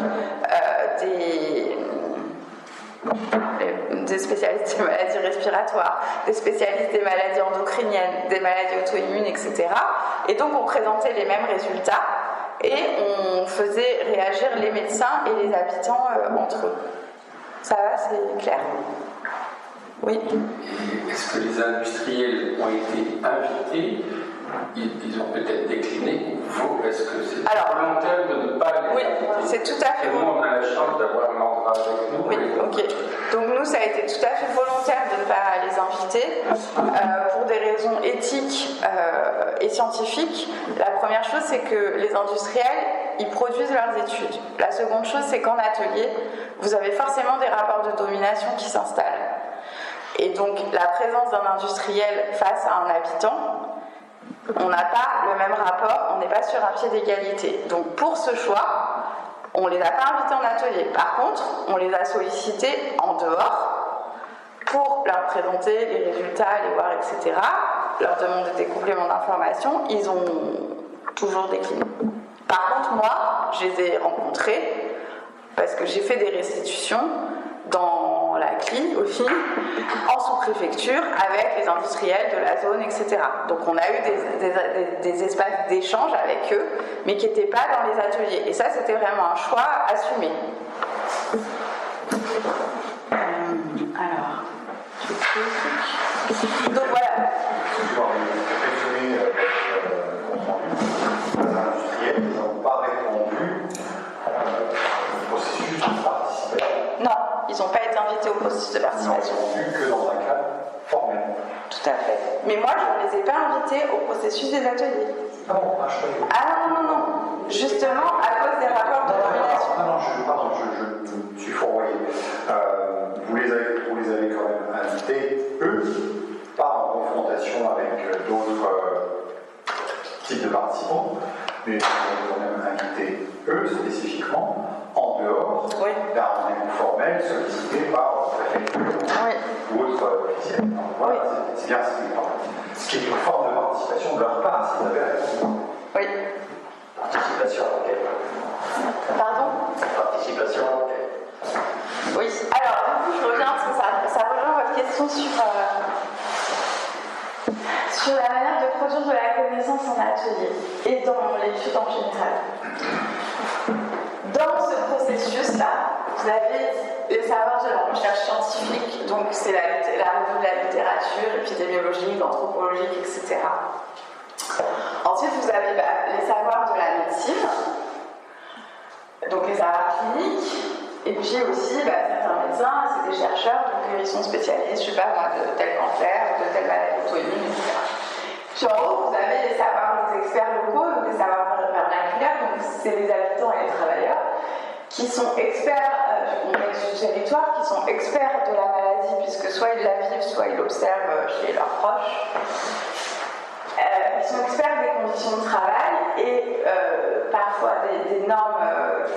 [SPEAKER 2] des spécialistes des maladies respiratoires, des spécialistes des maladies endocriniennes, des maladies auto-immunes, etc. Et donc on présentait les mêmes résultats et on faisait réagir les médecins et les habitants entre eux. Ça va, c'est clair? Oui.
[SPEAKER 3] Et est-ce que les industriels ont été invités? Ils ont peut-être décliné. Est-ce que c'est volontaire de ne pas les inviter?
[SPEAKER 2] Oui, c'est tout à fait
[SPEAKER 3] volontaire. Nous, on a la chance d'avoir l'endroit avec nous.
[SPEAKER 2] Oui, ok. Donc nous, ça a été tout à fait volontaire de ne pas les inviter pour des raisons éthiques et scientifiques. La première chose, c'est que les industriels, ils produisent leurs études. La seconde chose, c'est qu'en atelier, vous avez forcément des rapports de domination qui s'installent. Et donc, la présence d'un industriel face à un habitant, on n'a pas le même rapport, on n'est pas sur un pied d'égalité. Donc pour ce choix, on ne les a pas invités en atelier. Par contre, on les a sollicités en dehors pour leur présenter les résultats, les voir, etc. Leur demander des compléments d'information. Ils ont toujours décliné. Par contre, moi, je les ai rencontrés parce que j'ai fait des restitutions dans la CLI aussi, en sous-préfecture, avec les industriels de la zone, etc. Donc on a eu des espaces d'échange avec eux, mais qui n'étaient pas dans les ateliers. Et ça, c'était vraiment un choix assumé. Alors, donc voilà.
[SPEAKER 5] Les industriels n'ont pas répondu au processus de participation.
[SPEAKER 2] Non, ils n'ont pas été invités au processus de participation.
[SPEAKER 5] Ils n'ont vu que dans un cadre formel.
[SPEAKER 2] Tout à fait. Mais moi, je ne les ai pas invités au processus des ateliers.
[SPEAKER 5] Ah bon, je croyais.
[SPEAKER 2] Ah non. Justement, à cause des rapports de domination.
[SPEAKER 5] Je me suis fourvoyé. Vous les avez quand même invités, eux, pas en confrontation avec d'autres types de participants, mais vous les avez quand même invités, eux, spécifiquement, en dehors d'un rendez-vous formel sollicité par le préfet ou autre officiel. Donc, voilà, c'est bien ce qui est une forme de participation de leur part, s'ils avaient répondu.
[SPEAKER 2] Oui.
[SPEAKER 8] Participation à laquelle
[SPEAKER 2] Pardon?
[SPEAKER 8] Participation.
[SPEAKER 2] Oui, alors du coup je reviens parce que ça rejoint votre question sur la manière de produire de la connaissance en atelier et dans l'étude en général. Dans ce processus-là, vous avez les savoirs de la recherche scientifique, donc c'est la revue de la littérature épidémiologique, anthropologique, etc. Ensuite, vous avez les savoirs de la médecine, donc les savoirs cliniques, et puis aussi certains médecins, c'est des chercheurs, donc ils sont spécialisés, je sais pas moi, de tel cancer, de telle maladie auto-immune, etc. Puis en haut, vous avez les savoirs des experts locaux, donc des savoirs vernaculaires, donc c'est les habitants et les travailleurs, qui sont experts du contexte du territoire, qui sont experts de la maladie, puisque soit ils la vivent, soit ils l'observent chez leurs proches. Ils sont experts des conditions de travail et parfois des normes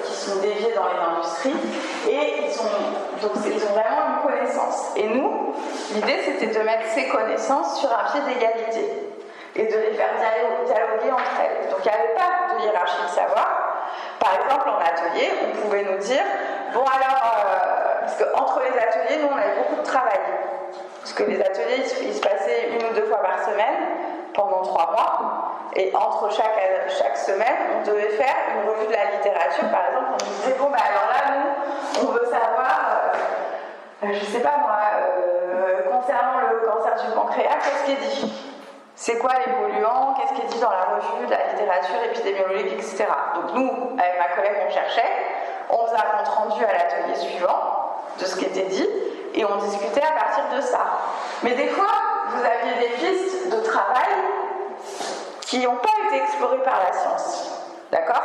[SPEAKER 2] qui sont déviées dans les industries, et ils ont vraiment une connaissance. Et nous, l'idée c'était de mettre ces connaissances sur un pied d'égalité et de les faire dialoguer entre elles. Donc il n'y avait pas de hiérarchie de savoir. Par exemple, en atelier, on pouvait nous dire, bon alors, parce qu'entre les ateliers, nous on avait beaucoup de travail. Parce que les ateliers, ils se passaient 1 ou 2 fois par semaine, pendant 3 mois. Et entre chaque semaine, on devait faire une revue de la littérature. Par exemple, on nous disait, bon alors là, nous, on veut savoir, je sais pas moi, concernant le cancer du pancréas, qu'est-ce qui est dit? C'est quoi les polluants? Qu'est-ce qui est dit dans la revue de la littérature épidémiologique, etc. Donc nous, avec ma collègue, on cherchait, on faisait un compte rendu à l'atelier suivant de ce qui était dit, et on discutait à partir de ça. Mais des fois, vous aviez des pistes de travail qui n'ont pas été explorées par la science. D'accord?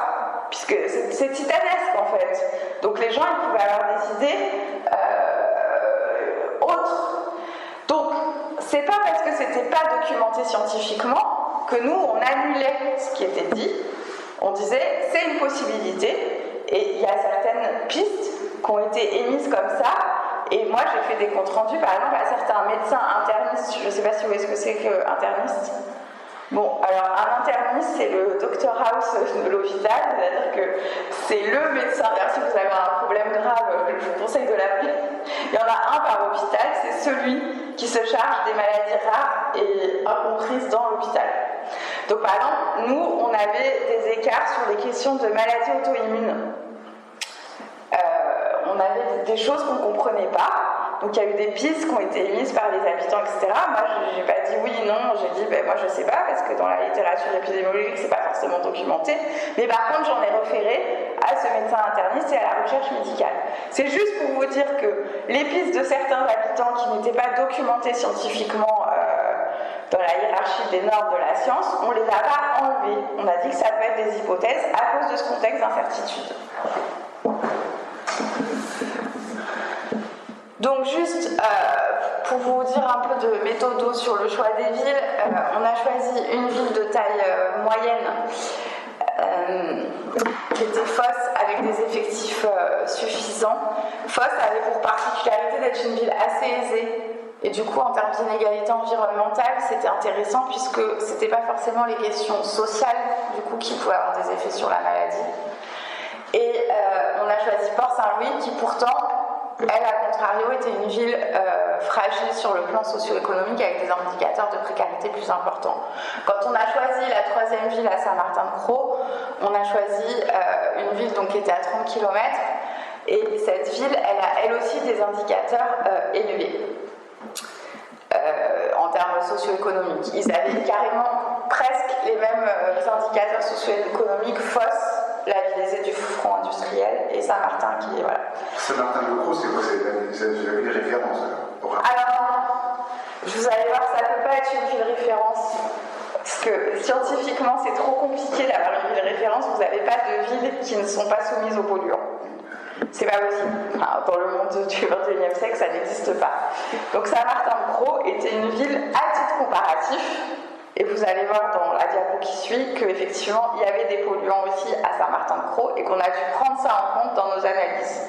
[SPEAKER 2] Puisque c'est titanesque en fait. Donc les gens, ils pouvaient avoir des idées autres. Donc, c'est pas parce que c'était pas documenté scientifiquement que nous, on annulait ce qui était dit. On disait, c'est une possibilité, et il y a certaines pistes qui ont été émises comme ça. Et moi, j'ai fait des comptes rendus, par exemple, à certains médecins internistes. Je ne sais pas si vous voyez ce que c'est qu'interniste. Bon, alors un interniste, c'est le Dr House de l'hôpital, c'est-à-dire que c'est le médecin. D'ailleurs, si vous avez un problème grave, je vous conseille de l'appeler. Il y en a un par hôpital, c'est celui qui se charge des maladies rares et incomprises dans l'hôpital. Donc, par exemple, nous, on avait des écarts sur les questions de maladies auto-immunes. On avait des choses qu'on ne comprenait pas. Donc il y a eu des pistes qui ont été émises par les habitants, etc. Moi, je n'ai pas dit oui, non, j'ai dit moi je ne sais pas, parce que dans la littérature épidémiologique, ce n'est pas forcément documenté. Mais par contre, j'en ai référé à ce médecin interniste et à la recherche médicale. C'est juste pour vous dire que les pistes de certains habitants qui n'étaient pas documentées scientifiquement dans la hiérarchie des normes de la science, on ne les a pas enlevées. On a dit que ça peut être des hypothèses à cause de ce contexte d'incertitude. Donc juste pour vous dire un peu de méthodo sur le choix des villes, on a choisi une ville de taille moyenne qui était Fos avec des effectifs suffisants. Fos avait pour particularité d'être une ville assez aisée. Et du coup, en termes d'inégalité environnementale, c'était intéressant puisque c'était pas forcément les questions sociales du coup qui pouvaient avoir des effets sur la maladie. Et on a choisi Port-Saint-Louis qui pourtant, elle, à contrario, était une ville fragile sur le plan socio-économique avec des indicateurs de précarité plus importants. Quand on a choisi la 3e ville à Saint-Martin-de-Crau, on a choisi une ville donc, qui était à 30 km et cette ville, elle a elle aussi des indicateurs élevés en termes socio-économiques. Ils avaient carrément presque les mêmes indicateurs socio-économiques Fos, la ville aisée du front industriel, et Saint-Martin qui est voilà.
[SPEAKER 5] Saint-Martin-de-Crau, c'est quoi? C'est une référence
[SPEAKER 2] alors, vous allez voir, ça ne peut pas être une ville référence. Parce que scientifiquement, c'est trop compliqué d'avoir une ville référence. Vous n'avez pas de villes qui ne sont pas soumises aux polluants. C'est pas possible. Enfin, dans le monde du XXIe siècle, ça n'existe pas. Donc Saint-Martin-de-Crau était une ville à titre comparatif. Et vous allez voir dans la diapo qui suit qu'effectivement, il y avait des polluants aussi à Saint-Martin-de-Crau et qu'on a dû prendre ça en compte dans nos analyses.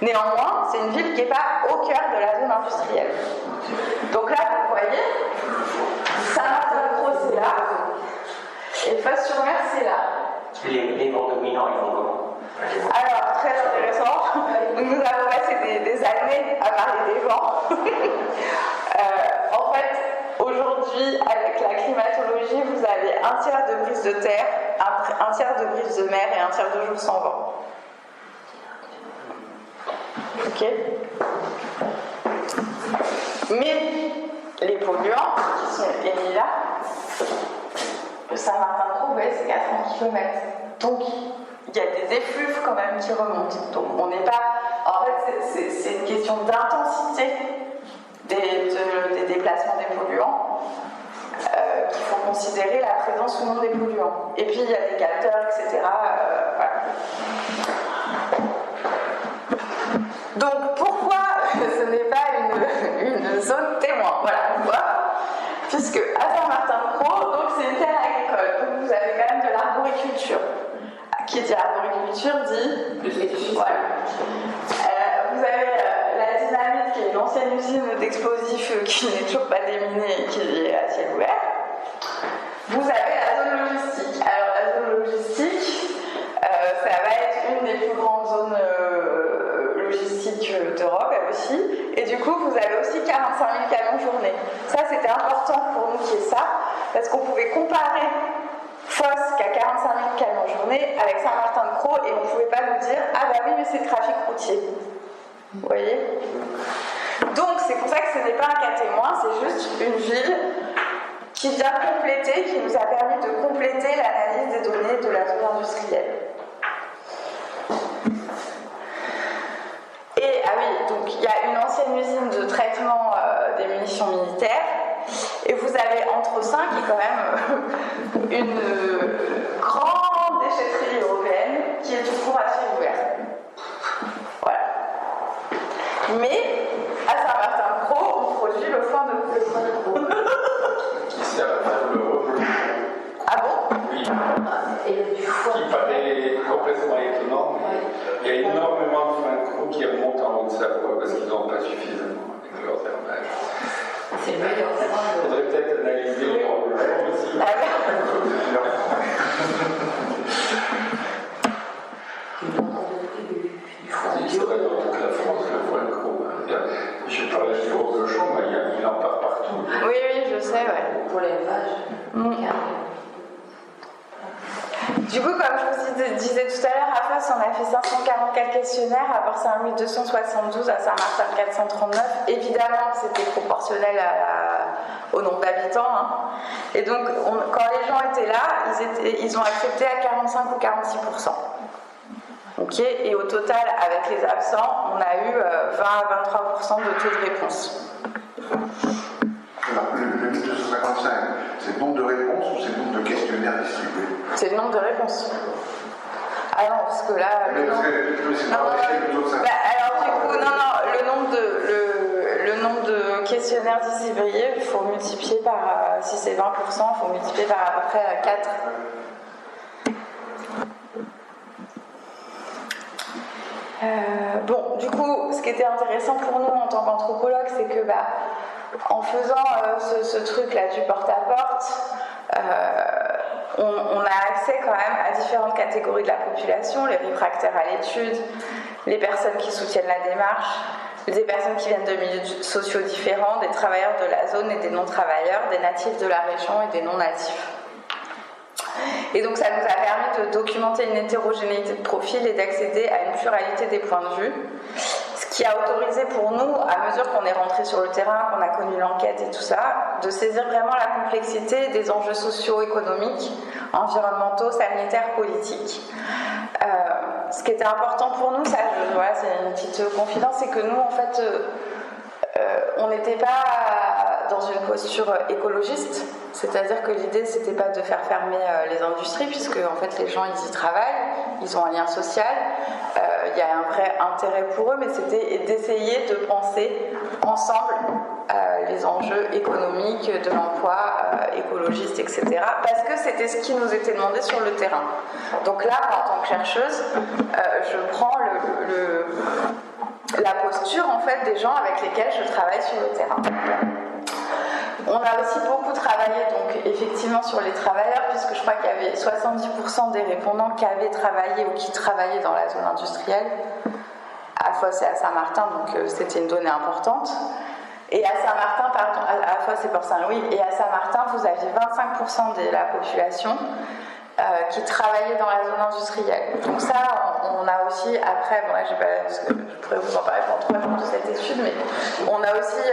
[SPEAKER 2] Néanmoins, c'est une ville qui n'est pas au cœur de la zone industrielle. Donc là, vous voyez, Saint-Martin-de-Crau, c'est là, et Fos-sur-Mer, c'est là.
[SPEAKER 7] Les vents dominants, ils font comment?
[SPEAKER 2] un tiers de brise de terre, un tiers de brise de mer et un tiers de jour sans vent. Ok. Mais les polluants qui sont émis là, le Saint-Martin-de-Croix, vous voyez, c'est 400 km. Donc, il y a des effluves quand même qui remontent. Donc, on n'est pas... En fait, c'est une question d'intensité des déplacements des polluants qu'il faut considérer la présence ou non des polluants. Et puis, il y a des capteurs, etc. Voilà. Donc, pourquoi ce n'est pas une zone témoin? Voilà, pourquoi? Puisque à Saint-Martin-de-Croix, donc c'est une terre agricole, donc vous avez quand même de l'arboriculture. Qui dit arboriculture dit... Voilà. Vous avez la dynamite, qui est une ancienne usine d'explosifs qui n'est toujours pas déminée et qui est à ciel ouvert. Vous avez la zone logistique. Alors la zone logistique, ça va être une des plus grandes zones logistiques d'Europe, elle aussi. Et du coup, vous avez aussi 45 000 camions journée. Ça, c'était important pour nous qu'il y ait ça, parce qu'on pouvait comparer Fos qui a 45 000 camions journée avec Saint-Martin-de-Croix et on ne pouvait pas nous dire « Ah bah oui, mais c'est le trafic routier ». Vous voyez? Donc, c'est pour ça que ce n'est pas un cas témoin, c'est juste une ville qui vient compléter, qui nous a permis de compléter l'analyse des données de la zone industrielle. Et, ah oui, donc il y a une ancienne usine de traitement des munitions militaires, et vous avez entre 5 et quand même une grande déchetterie européenne qui est toujours à ciel ouvert. Voilà. Mais à Saint-Martin-de-Croix, on produit le foin de Croix.
[SPEAKER 3] Qui sert à faire le rebond.
[SPEAKER 2] Ah bon?
[SPEAKER 3] Oui.
[SPEAKER 4] Et du foin.
[SPEAKER 3] Qui paraît complètement étonnant, mais il y a énormément de foin de Croix qui remontent en Haute-Savoie parce qu'ils n'ont pas suffisamment avec leurs herbages.
[SPEAKER 4] C'est le meilleur.
[SPEAKER 3] Il faudrait peut-être analyser les rebonds aussi.
[SPEAKER 2] Ah oui.
[SPEAKER 3] Il serait dans toute la France, le foin de Croix. Je parlais du Reblochon, mais il en part partout.
[SPEAKER 2] Oui, je sais, ouais.
[SPEAKER 4] Pour l'élevage.
[SPEAKER 2] Du coup, comme je vous disais tout à l'heure, à Fos, on a fait 544 questionnaires, à Port-Saint-Louis 272, à Saint-Martin 439. Évidemment, c'était proportionnel au nombre d'habitants. Hein. Et donc, quand les gens étaient là, ils ont accepté à 45 ou 46%. Okay. Et au total, avec les absents, on a eu 20 à 23% de taux de réponse.
[SPEAKER 10] Alors, le 1255, c'est le nombre de réponses ou c'est le nombre de questionnaires distribués?
[SPEAKER 2] C'est le nombre de réponses. Ah non, parce que là...
[SPEAKER 10] Mais parce que c'est pas l'échelle du taux de 50.
[SPEAKER 2] Alors du coup, le nombre de questionnaires distribués, il faut multiplier par... si c'est 20%, il faut multiplier par à peu près 4. Bon, du coup, ce qui était intéressant pour nous en tant qu'anthropologues, c'est que en faisant ce truc-là du porte-à-porte, on a accès quand même à différentes catégories de la population, les réfractaires à l'étude, les personnes qui soutiennent la démarche, des personnes qui viennent de milieux sociaux différents, des travailleurs de la zone et des non-travailleurs, des natifs de la région et des non-natifs. Et donc ça nous a permis de documenter une hétérogénéité de profil et d'accéder à une pluralité des points de vue, ce qui a autorisé pour nous, à mesure qu'on est rentré sur le terrain, qu'on a connu l'enquête et tout ça, de saisir vraiment la complexité des enjeux sociaux, économiques, environnementaux, sanitaires, politiques. Ce qui était important pour nous, ça, voilà, c'est une petite confidence, c'est que nous, en fait, on n'était pas dans une posture écologiste, c'est-à-dire que l'idée c'était pas de faire fermer les industries, puisque en fait les gens ils y travaillent, ils ont un lien social, il y a un vrai intérêt pour eux, mais c'était d'essayer de penser ensemble les enjeux économiques, de l'emploi, écologiste, etc. Parce que c'était ce qui nous était demandé sur le terrain. Donc là, en tant que chercheuse, je prends la posture en fait des gens avec lesquels je travaille sur le terrain. On a aussi beaucoup travaillé donc effectivement sur les travailleurs, puisque je crois qu'il y avait 70% des répondants qui avaient travaillé ou qui travaillaient dans la zone industrielle à Fos et à Saint-Martin, donc c'était une donnée importante. Et à Saint-Martin, pardon, à la fois c'est pour Saint-Louis, et à Saint-Martin, vous aviez 25% de la population qui travaillait dans la zone industrielle. Donc ça, on a aussi, après, bon là je pourrais vous en parler pendant 3 jours de cette étude, mais on a aussi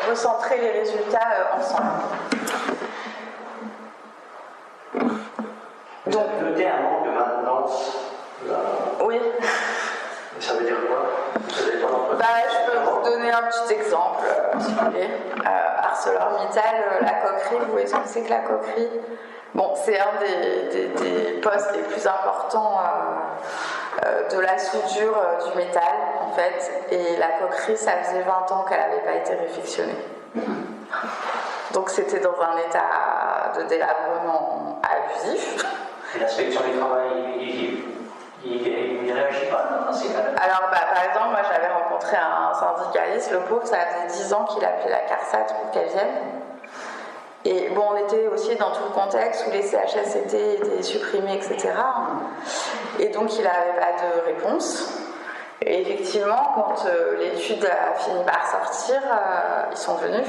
[SPEAKER 2] recentré les résultats ensemble.
[SPEAKER 8] Vous avez noté un manque de maintenance là.
[SPEAKER 2] Oui.
[SPEAKER 8] Ça veut dire quoi?
[SPEAKER 2] Je peux vous donner un petit exemple, si vous voulez. ArcelorMittal, la coquerie, vous voyez ce que c'est que la coquerie? Bon, c'est un des postes les plus importants de la soudure du métal, en fait. Et la coquerie, ça faisait 20 ans qu'elle n'avait pas été réfectionnée. Donc c'était dans un état de délabrement abusif.
[SPEAKER 7] Et l'inspection du travail, il ne réagit pas dans ces cas-là?
[SPEAKER 2] Alors, par exemple, moi j'avais rencontré un syndicaliste, le pauvre, ça faisait 10 ans qu'il appelait la CARSAT pour qu'elle vienne. Et bon, on était aussi dans tout le contexte où les CHSCT étaient supprimés, etc. Et donc il n'avait pas de réponse. Et effectivement, quand l'étude a fini par sortir, ils sont venus.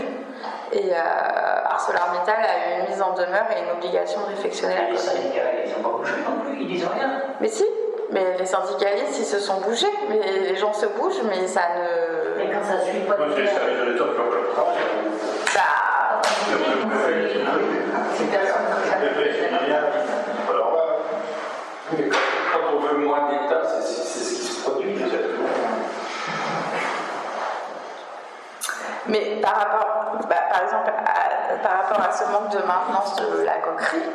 [SPEAKER 2] Et ArcelorMittal a eu une mise en demeure et une obligation de réfectionner la coquerie.
[SPEAKER 7] Les syndicats, ils n'ont pas bougé non plus, ils disent rien.
[SPEAKER 2] Mais si, mais les syndicalistes, ils se sont bougés. Mais les gens se bougent, mais ça ne...
[SPEAKER 6] Mais quand ça ne suit pas de
[SPEAKER 3] C'est les services de l'État qui ont le travail.
[SPEAKER 6] c'est personne qui
[SPEAKER 3] Alors là, mais quand on veut moins d'État, c'est ce qui se produit.
[SPEAKER 2] Mais par exemple, par rapport à ce manque de maintenance de la coquerie,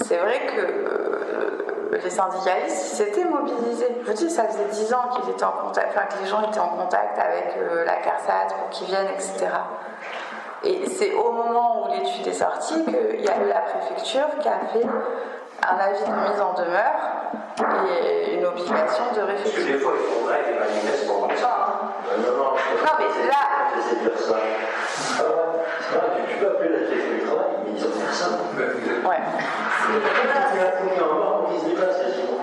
[SPEAKER 2] c'est vrai que les syndicalistes s'étaient mobilisés. Je vous dis, ça faisait 10 ans qu'ils étaient en contact, que les gens étaient en contact avec la CARSAT pour qu'ils viennent, etc. Et c'est au moment où l'étude est sortie qu'il y a eu la préfecture qui a fait un avis de mise en demeure et une obligation de réflexion.
[SPEAKER 8] Parce que des fois, ils font grève et manifestent pour ça. Non,
[SPEAKER 2] mais là...
[SPEAKER 8] C'est de faire ça. Tu peux appeler la direction du travail, mais ils ont fait ça.
[SPEAKER 2] Ouais.
[SPEAKER 8] Il y a combien en mort qui se déplacent quasiment.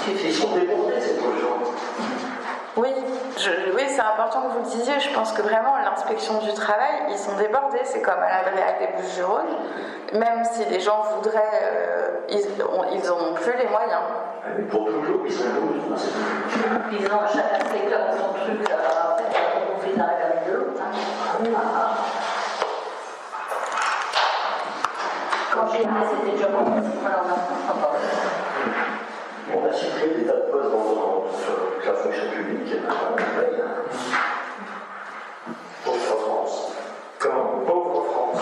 [SPEAKER 8] Ils sont débordés, ces pauvres gens.
[SPEAKER 2] Oui, c'est important que vous le disiez. Je pense que vraiment, l'inspection du travail, ils sont débordés. C'est comme à l'Adréal des Bouches-du-Rhône. Même si les gens voudraient, ils n'en ont plus les moyens.
[SPEAKER 8] Mais pour toujours, ils sont lourds.
[SPEAKER 6] Ils ont chacun secteur son truc à faire, on fait la réclame de l'autre. Quand j'y étais, c'était déjà pas possible, alors maintenant,
[SPEAKER 8] On a supprimé des tas de postes sur la fonction publique. Pauvre France. Comment? Pauvre France.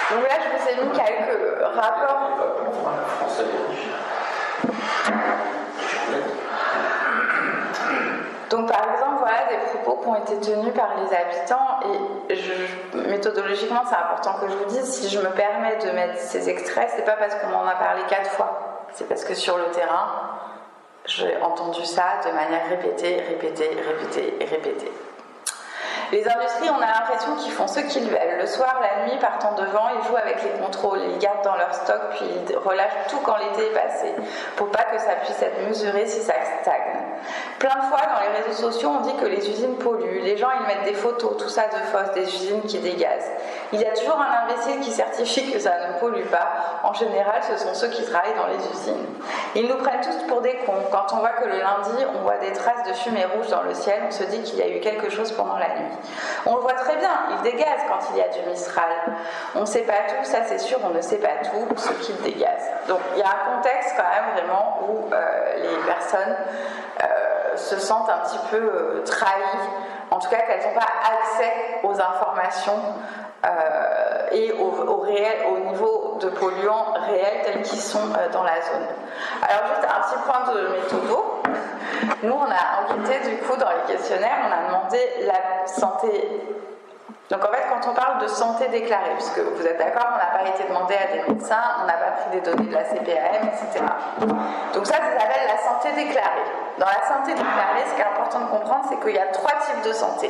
[SPEAKER 2] Donc là, je vous ai mis quelques rapports.
[SPEAKER 3] La France, elle est riche.
[SPEAKER 2] Donc par exemple, voilà des propos qui ont été tenus par les habitants et méthodologiquement c'est important que je vous dise, si je me permets de mettre ces extraits, c'est pas parce qu'on m'en a parlé 4 fois, c'est parce que sur le terrain, j'ai entendu ça de manière répétée. Les industries, on a l'impression qu'ils font ce qu'ils veulent. Le soir, la nuit, partant devant, ils jouent avec les contrôles, ils gardent dans leur stock, puis ils relâchent tout quand l'été est passé, pour pas que ça puisse être mesuré si ça stagne. Plein de fois, dans les réseaux sociaux, on dit que les usines polluent. Les gens, ils mettent des photos, tout ça de fausses, des usines qui dégazent. Il y a toujours un imbécile qui certifie que ça ne pollue pas. En général, ce sont ceux qui travaillent dans les usines. Ils nous prennent tous pour des cons. Quand on voit que le lundi, on voit des traces de fumée rouge dans le ciel, on se dit qu'il y a eu quelque chose pendant la nuit. On le voit très bien, il dégazent quand il y a du Mistral. On ne sait pas tout, ça c'est sûr, on ne sait pas tout ce qu'il dégazent. Donc il y a un contexte quand même vraiment où les personnes se sentent un petit peu trahies, en tout cas qu'elles n'ont pas accès aux informations et au niveau de polluants réels tels qu'ils sont dans la zone. Alors juste un petit point de méthodo. Nous on a enquêté du coup dans les questionnaires, on a demandé la santé. Donc en fait quand on parle de santé déclarée, puisque vous êtes d'accord, on n'a pas été demandé à des médecins, on n'a pas pris des données de la CPAM, etc. Donc ça s'appelle la santé déclarée. Dans la santé déclarée, ce qui est important de comprendre, c'est qu'il y a 3 types de santé.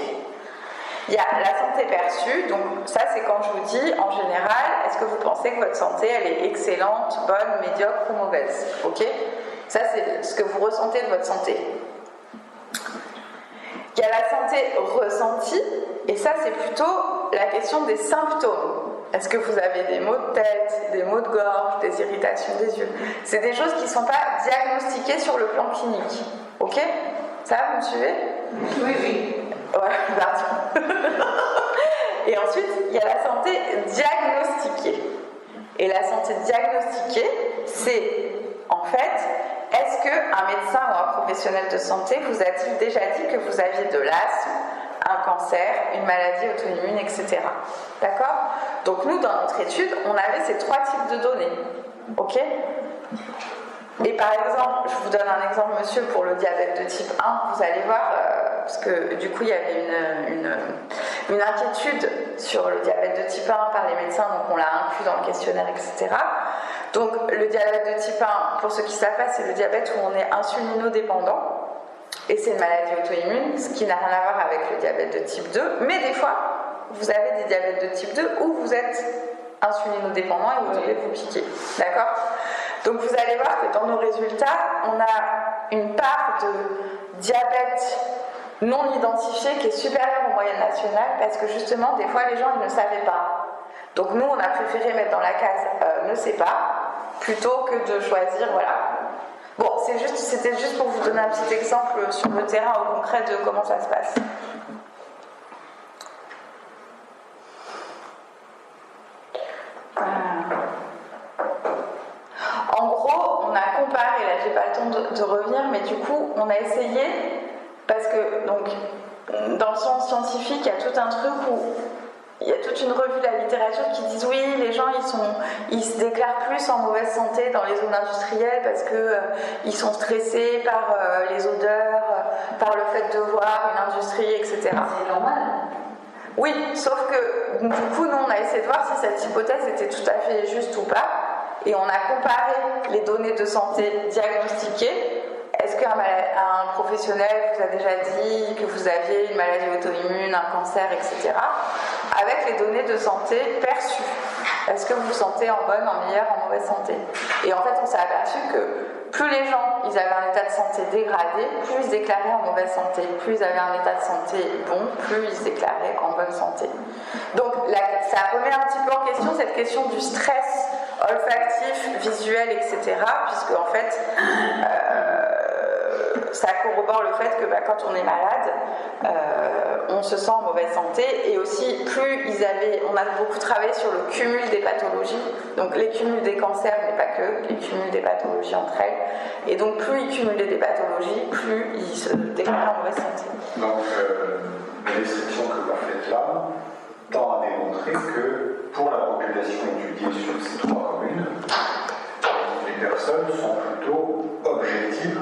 [SPEAKER 2] Il y a la santé perçue, donc ça c'est quand je vous dis en général, est-ce que vous pensez que votre santé elle est excellente, bonne, médiocre ou mauvaise, ok? Ça c'est ce que vous ressentez de votre santé. Il y a la santé ressentie, et ça c'est plutôt la question des symptômes. Est-ce que vous avez des maux de tête, des maux de gorge, des irritations des yeux? C'est des choses qui ne sont pas diagnostiquées sur le plan clinique. Ok? Ça va, vous me suivez?
[SPEAKER 6] Oui, oui.
[SPEAKER 2] Ouais, pardon. Et ensuite, il y a la santé diagnostiquée. Et la santé diagnostiquée, c'est en fait, est-ce qu'un médecin ou un professionnel de santé vous a-t-il déjà dit que vous aviez de l'asthme, un cancer, une maladie auto-immune, etc. D'accord? Donc nous, dans notre étude, on avait ces 3 types de données. Ok? Et par exemple, je vous donne un exemple, monsieur, pour le diabète de type 1, vous allez voir, parce que du coup, il y avait une inquiétude sur le diabète de type 1 par les médecins, donc on l'a inclus dans le questionnaire, etc. Donc le diabète de type 1, pour ceux qui ne savent pas, c'est le diabète où on est insulinodépendant. Et c'est une maladie auto-immune, ce qui n'a rien à voir avec le diabète de type 2. Mais des fois, vous avez des diabètes de type 2 où vous êtes insulinodépendant et vous devez vous piquer. D'accord? Donc vous allez voir que dans nos résultats, on a une part de diabète non identifié qui est supérieure aux moyennes nationales parce que justement, des fois, les gens ils ne savaient pas. Donc nous, on a préféré mettre dans la case ne sait pas plutôt que de choisir, voilà. Bon, c'était juste pour vous donner un petit exemple sur le terrain au concret de comment ça se passe. En gros, on a comparé, là j'ai pas le temps de revenir, mais du coup, on a essayé, parce que donc, dans le sens scientifique, il y a tout un truc où il y a toute une revue de la littérature qui dit oui, les gens ils se déclarent plus en mauvaise santé dans les zones industrielles parce que ils sont stressés par les odeurs, par le fait de voir une industrie, etc.
[SPEAKER 6] C'est normal.
[SPEAKER 2] Oui, sauf que du coup, nous on a essayé de voir si cette hypothèse était tout à fait juste ou pas, et on a comparé les données de santé diagnostiquées. Est-ce qu'un professionnel vous a déjà dit que vous aviez une maladie auto-immune, un cancer, etc. avec les données de santé perçues? Est-ce que vous vous sentez en bonne, en meilleure, en mauvaise santé? Et en fait, on s'est aperçu que plus les gens ils avaient un état de santé dégradé, plus ils se déclaraient en mauvaise santé. Plus ils avaient un état de santé bon, plus ils se déclaraient en bonne santé. Donc ça remet un petit peu en question cette question du stress olfactif, visuel, etc. Puisque en fait, ça corrobore le fait que quand on est malade, on se sent en mauvaise santé, et aussi on a beaucoup travaillé sur le cumul des pathologies, donc les cumuls des cancers, mais pas que, les cumuls des pathologies entre elles, et donc plus ils cumulaient des pathologies, plus ils se déclaraient en mauvaise santé.
[SPEAKER 5] Donc la description que vous faites là tend à démontrer que pour la population étudiée sur ces 3 communes, les personnes sont plutôt objectives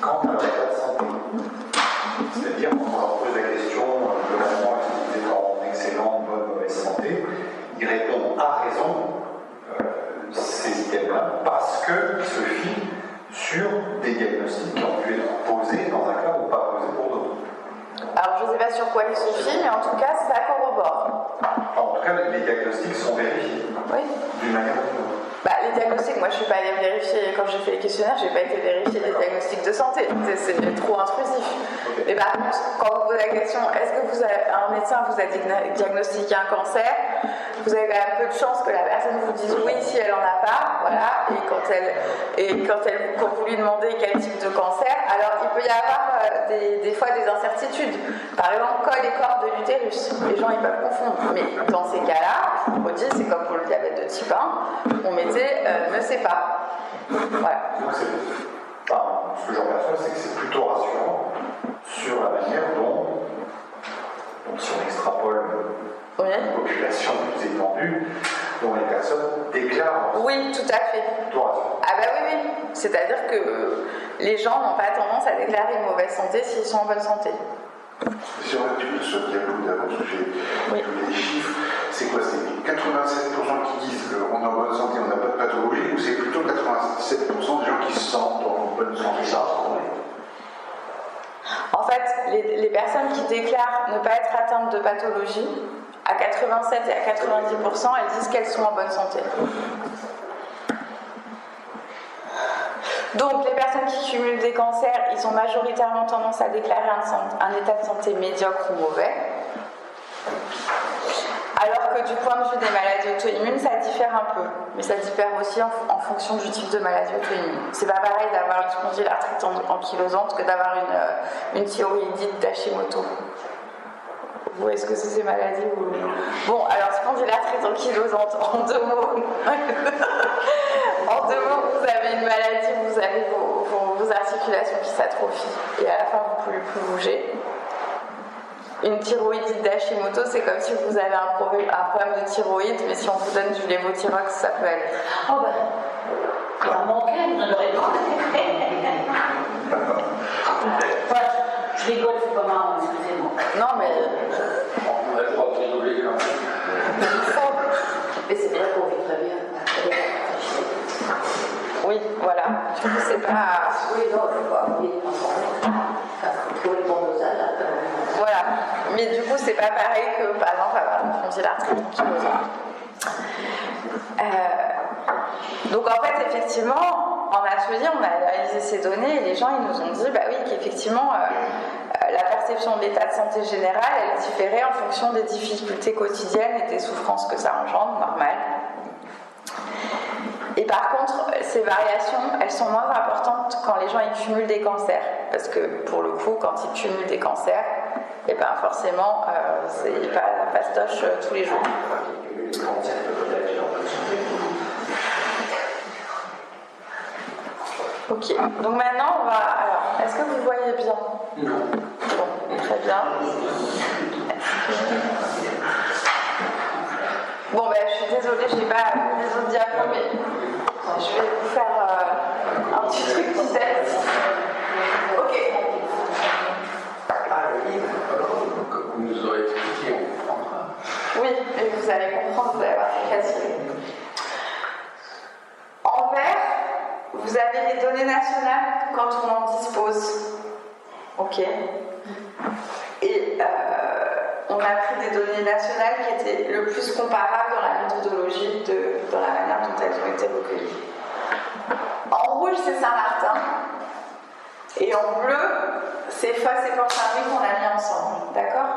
[SPEAKER 5] quant à leur état de santé. C'est-à-dire qu'on leur pose la question globalement, est-ce que vous êtes en excellente, bonne, mauvaise santé? Ils répondent à raison ces items-là parce qu'ils se fient sur des diagnostics qui ont pu être posés dans un cas ou pas posés pour d'autres.
[SPEAKER 2] Alors je ne sais pas sur quoi ils se fient, mais en tout cas ça corrobore.
[SPEAKER 5] En tout cas, les diagnostics sont vérifiés.
[SPEAKER 2] Oui.
[SPEAKER 5] D'une manière ou d'une autre.
[SPEAKER 2] Les diagnostics, moi je ne suis pas allée vérifier, quand j'ai fait les questionnaires, je n'ai pas été vérifier les diagnostics de santé, c'est trop intrusif. Okay. Mais par contre, quand vous posez la question, est-ce que un médecin vous a diagnostiqué un cancer, vous avez quand même peu de chances que la personne vous dise oui si elle n'en a pas, voilà, et quand vous lui demandez quel type de cancer, alors il peut y avoir des fois des incertitudes. Par exemple, col et corps de l'utérus, les gens ils peuvent confondre, mais dans ces cas-là, je vous redis, c'est comme pour le diabète de type 1, on mettait ne sait pas. Voilà.
[SPEAKER 5] Donc ce que j'en perçois, c'est que c'est plutôt rassurant sur la manière dont, si on extrapole une population plus étendue, dont les personnes déclarent.
[SPEAKER 2] Oui, tout à fait.
[SPEAKER 5] Plutôt rassurant.
[SPEAKER 2] Ah oui. C'est-à-dire que les gens n'ont pas tendance à déclarer une mauvaise santé s'ils sont en bonne santé.
[SPEAKER 10] Si on récupère ce diapo d'avant, parce que j'ai donné des chiffres, c'est quoi? C'est 87% qui disent qu'on est en bonne santé, on n'a pas de pathologie, ou c'est plutôt 87% des gens qui se sentent en bonne santé?
[SPEAKER 2] En fait, les personnes qui déclarent ne pas être atteintes de pathologie, à 87 et à 90%, elles disent qu'elles sont en bonne santé. Donc les personnes qui cumulent des cancers, ils ont majoritairement tendance à déclarer un état de santé médiocre ou mauvais. Alors que du point de vue des maladies auto-immunes, ça diffère un peu. Mais ça diffère aussi en fonction du type de maladie auto-immune. C'est pas pareil d'avoir une spondylarthrite ankylosante que d'avoir une thyroïdite d'Hashimoto. Vous voyez ce que c'est ces maladies où... Bon, alors spondylarthrite ankylosante, en 2 mots. En 2 mots, vous avez une maladie où vous avez vos articulations qui s'atrophient et à la fin vous ne pouvez plus bouger. Une thyroïdite d'Hashimoto, c'est comme si vous avez un problème de thyroïde, mais si on vous donne du lévothyrox, ça peut aller.
[SPEAKER 6] Oh ben, ça a manqué, vous en aurez pas. Voilà, je rigole, c'est pas marrant, excusez-moi.
[SPEAKER 2] Non, mais...
[SPEAKER 3] On a le droit de rigoler quand même.
[SPEAKER 2] Il faut.
[SPEAKER 4] Mais c'est vrai qu'on vit très bien.
[SPEAKER 2] Oui, voilà. Du coup, c'est pas...
[SPEAKER 4] Oui, non, je vois. Oui, trouver le bon dosage.
[SPEAKER 2] Voilà. Mais du coup, c'est pas pareil que, par exemple, avoir une spondylarthrite ankylosante. Donc, en fait, effectivement, en atelier, on a analysé ces données et les gens, ils nous ont dit, bah oui, qu'effectivement, la perception de l'état de santé général, elle différait en fonction des difficultés quotidiennes et des souffrances que ça engendre, normal. Et par contre, ces variations, elles sont moins importantes quand les gens ils cumulent des cancers. Parce que pour le coup, quand ils cumulent des cancers, et ben forcément, c'est pas la fastoche tous les jours. Ok, donc maintenant on va... Alors, est-ce que vous voyez bien?
[SPEAKER 3] Non.
[SPEAKER 2] Bon, très bien. Bon, ben je suis désolée, je n'ai pas mis les autres diapos, mais je vais vous faire un petit truc qui teste. Ok.
[SPEAKER 3] Comme vous nous aurez expliqué, on comprendra.
[SPEAKER 2] Oui, et vous allez comprendre, vous allez voir, c'est facile. En vert, vous avez les données nationales quand on en dispose. Ok. Et on a pris des données nationales qui étaient le plus comparables dans la méthodologie, dans la manière dont elles ont été recueillies. En rouge, c'est Saint-Martin. Et en bleu, c'est Foss et Port-Saint-Louis qu'on a mis ensemble. D'accord ?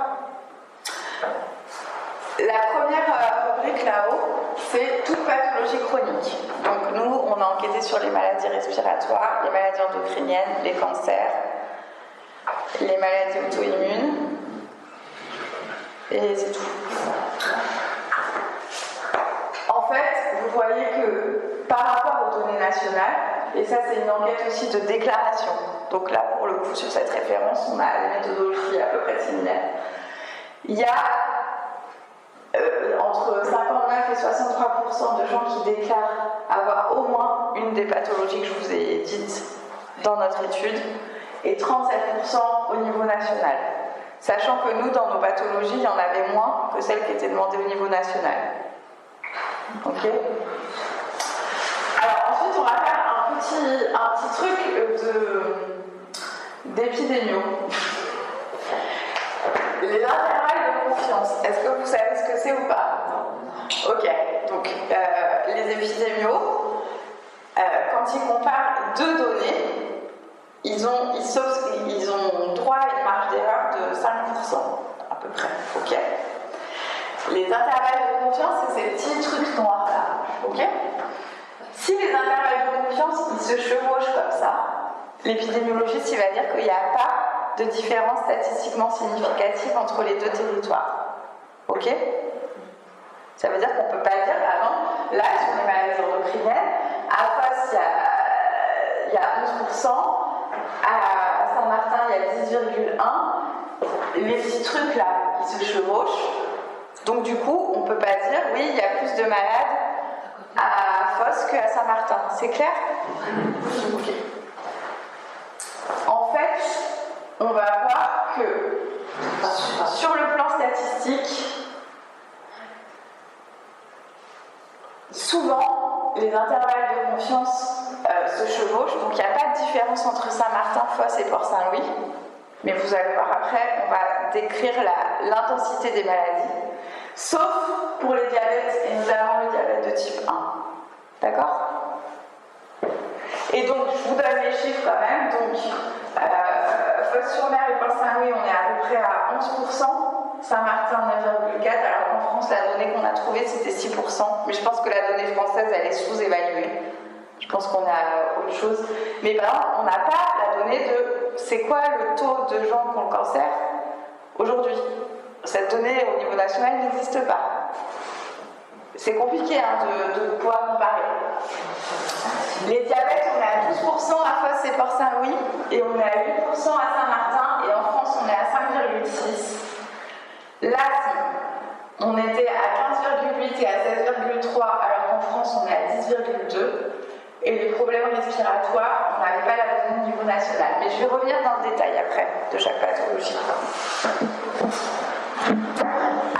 [SPEAKER 2] La première rubrique là-haut, c'est toute pathologie chronique. Donc nous, on a enquêté sur les maladies respiratoires, les maladies endocriniennes, les cancers, les maladies auto-immunes, et c'est tout. En fait, vous voyez que par rapport aux données nationales, et ça c'est une enquête aussi de déclaration, donc là pour le coup sur cette référence, on a des méthodologies à peu près similaires. Il y a entre 59 et 63% de gens qui déclarent avoir au moins une des pathologies que je vous ai dites dans notre étude, et 37% au niveau national. Sachant que nous, dans nos pathologies, il y en avait moins que celles qui étaient demandées au niveau national. Ok ? Alors ensuite, on va faire un petit truc d'épidémio. Les intervalles de confiance, est-ce que vous savez ce que c'est ou pas? Ok, donc les épidémios, quand ils comparent deux données, ils ont droit à une marge d'erreur de 5%, à peu près, ok? Les intervalles de confiance, c'est ces petits trucs noirs là, ok? Si les intervalles de confiance, ils se chevauchent comme ça, l'épidémiologiste, il va dire qu'il n'y a pas de différence statistiquement significative entre les deux territoires, ok? Ça veut dire qu'on ne peut pas dire, ah non, là, sur les maladies endocriniennes, à Foss, il y a 11%, à Saint-Martin, il y a 10,1%, les petits trucs là, ils se chevauchent. Donc du coup, on ne peut pas dire, oui, il y a plus de malades à Foss qu'à Saint-Martin. C'est clair? Ok. En fait, on va voir que sur le plan statistique, souvent, les intervalles de confiance se chevauchent, donc il n'y a pas de différence entre Saint-Martin, Foss et Port-Saint-Louis. Mais vous allez voir après, on va décrire l'intensité des maladies, sauf pour les diabètes, et notamment le diabète de type 1. D'accord? Et donc, je vous donne les chiffres quand même. Donc, Fos-sur-Mer et Port-Saint-Louis, on est à peu près à 11%. Saint-Martin, 9,4%. Alors qu'en France, la donnée qu'on a trouvée, c'était 6%. Mais je pense que la donnée française, elle est sous-évaluée. Je pense qu'on a autre chose. Mais par exemple, on n'a pas la donnée de c'est quoi le taux de gens qui ont le cancer aujourd'hui. Cette donnée au niveau national n'existe pas. C'est compliqué de pouvoir comparer. Les diabètes, on est à 12% à Fos et Port-Saint-Louis, et on est à 8% à Saint-Martin, et en France, on est à 5,6%. L'asthme, on était à 15,8 et à 16,3, alors qu'en France, on est à 10,2. Et les problèmes respiratoires, on n'avait pas la donnée au niveau national. Mais je vais revenir dans le détail après de chaque pathologie.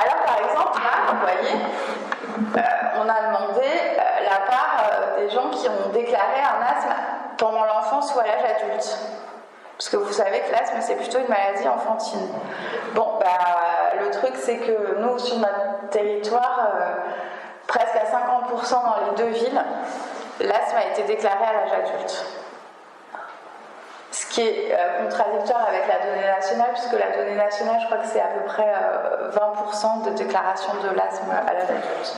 [SPEAKER 2] Alors, par exemple, là, vous voyez, on a demandé la part des gens qui ont déclaré un asthme pendant l'enfance ou à l'âge adulte. Parce que vous savez que l'asthme, c'est plutôt une maladie enfantine. Bon, le truc, c'est que nous, sur notre territoire, presque à 50% dans les 2 villes, l'asthme a été déclaré à l'âge adulte. Ce qui est contradictoire avec la donnée nationale, puisque la donnée nationale, je crois que c'est à peu près 20% de déclaration de l'asthme à l'âge adulte.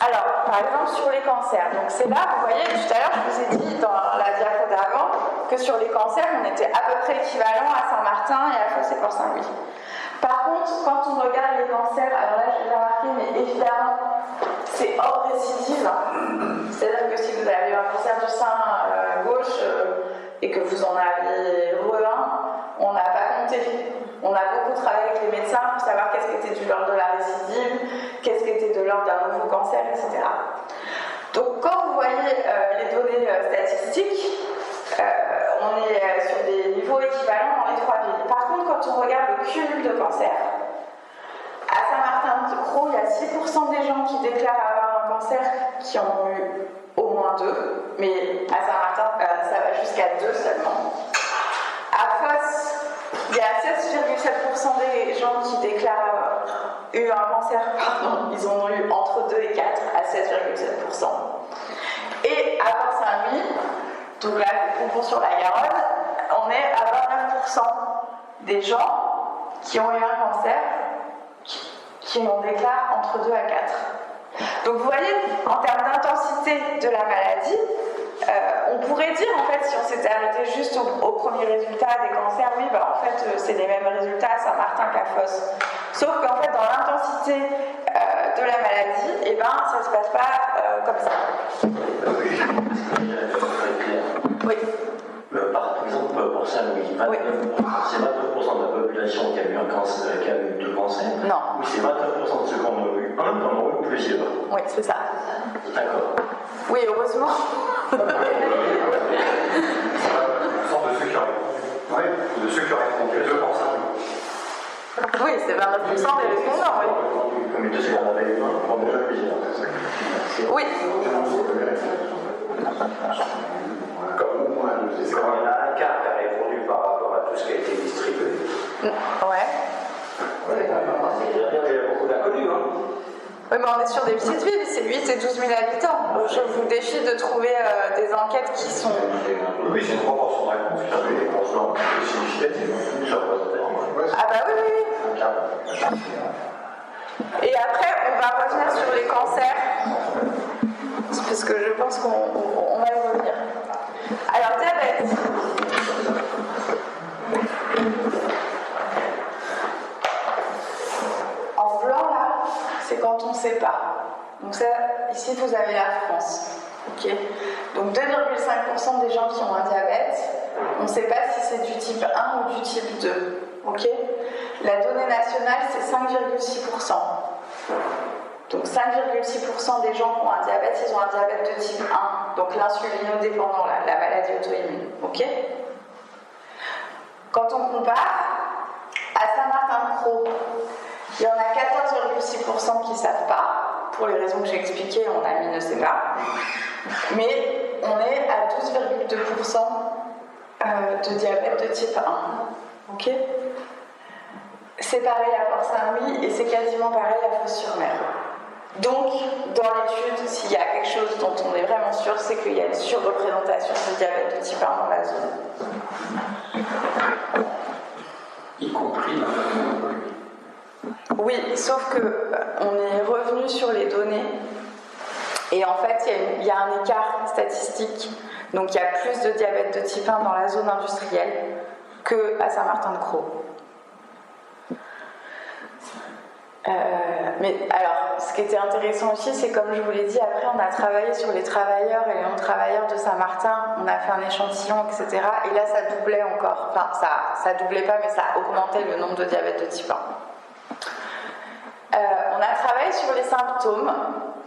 [SPEAKER 2] Alors, par exemple, sur les cancers. Donc c'est là, vous voyez, tout à l'heure, je vous ai dit dans la diapo d'avant que sur les cancers, on était à peu près équivalent à Saint-Martin et à Fos et Port-Saint-Louis. Par contre, quand on regarde les cancers, alors là, je l'ai remarqué, mais évidemment, c'est hors récidive. C'est-à-dire que si vous avez un cancer du sein gauche et que vous en avez re-un, on n'a pas compté. On a beaucoup travaillé avec les médecins pour savoir qu'est-ce qui était de l'ordre de la récidive, qu'est-ce qui était de l'ordre d'un nouveau cancer, etc. Donc quand vous voyez les données statistiques, on est sur des niveaux équivalents dans les 3 villes. Par contre, quand on regarde le cumul de cancers, à Saint-Martin-de-Croix, il y a 6% des gens qui déclarent avoir un cancer qui en ont eu au moins 2, mais à Saint-Martin, ça va jusqu'à 2 seulement. À Fos, il y a 16,7% des gens qui déclarent avoir eu un cancer, ils en ont eu entre 2 et 4, à 16,7%. Et à Port-Saint-Louis, donc là, le Pompon sur la Garonne, on est à 29% des gens qui ont eu un cancer qui en déclarent entre 2 à 4. Donc vous voyez, en termes d'intensité de la maladie, on pourrait dire, en fait, si on s'était arrêté juste au premier résultat des cancers, oui, en fait, c'est les mêmes résultats à Saint-Martin qu'à Fos. Sauf qu'en fait, dans l'intensité de la maladie, ça ne se passe pas comme ça. Oui.
[SPEAKER 8] Par exemple, pour Saint-Louis,
[SPEAKER 2] oui.
[SPEAKER 8] C'est 29% de la population qui a eu un cancer, qui a eu 2 cancers.
[SPEAKER 2] Non.
[SPEAKER 8] Oui, c'est 29% de ceux qui en ont eu un, qui en ont eu plusieurs.
[SPEAKER 2] Oui, c'est ça.
[SPEAKER 8] D'accord.
[SPEAKER 2] Oui, heureusement.
[SPEAKER 5] De ceux qui auraient répondu 2%.
[SPEAKER 2] Oui, c'est 29% des répondants, oui.
[SPEAKER 8] Comme les 2 secondes avaient eu un, on en a déjà plusieurs.
[SPEAKER 2] Oui.
[SPEAKER 8] Comme au moins, il y en a un quart qui a répondu par rapport à tout ce qui a été distribué.
[SPEAKER 2] Ouais.
[SPEAKER 8] Il y a beaucoup d'inconnus, hein.
[SPEAKER 2] Oui, mais on est sur des petites villes, c'est 8 et 12 000 habitants. Je vous défie de trouver des enquêtes qui sont...
[SPEAKER 5] Oui, c'est une proportion de réponse qui a des conjoints significatifs.
[SPEAKER 2] Ah bah oui. Et après, on va revenir sur les cancers, parce que je pense qu'on va y revenir. Alors, diabète. En blanc, là, c'est quand on ne sait pas. Donc ça, ici, vous avez la France. Okay. Donc 2,5% des gens qui ont un diabète, on ne sait pas si c'est du type 1 ou du type 2. Okay. La donnée nationale, c'est 5,6%. Donc 5,6% des gens qui ont un diabète, ils ont un diabète de type 1, donc l'insulinodépendant, la maladie auto-immune. Okay. Quand on compare, à Saint-Martin-de-Croix, il y en a 14,6% qui ne savent pas, pour les raisons que j'ai expliquées, on a mis ne sait pas, mais on est à 12,2% de diabète de type 1. Ok. C'est pareil à Port-Saint-Louis et c'est quasiment pareil à Fos-sur-Mer. Donc, dans l'étude, s'il y a quelque chose dont on est vraiment sûr, c'est qu'il y a une surreprésentation de diabète de type 1 dans la zone.
[SPEAKER 3] Y compris dans la zone.
[SPEAKER 2] Oui, sauf qu'on est revenu sur les données et en fait, il y a un écart statistique. Donc, il y a plus de diabète de type 1 dans la zone industrielle qu'à Saint-Martin-de-Crau. Mais alors, ce qui était intéressant aussi, c'est comme je vous l'ai dit, après on a travaillé sur les travailleurs et les non-travailleurs de Saint-Martin, on a fait un échantillon, etc. Et là, ça doublait encore. Enfin, ça doublait pas, mais ça augmentait le nombre de diabète de type 1. On a travaillé sur les symptômes,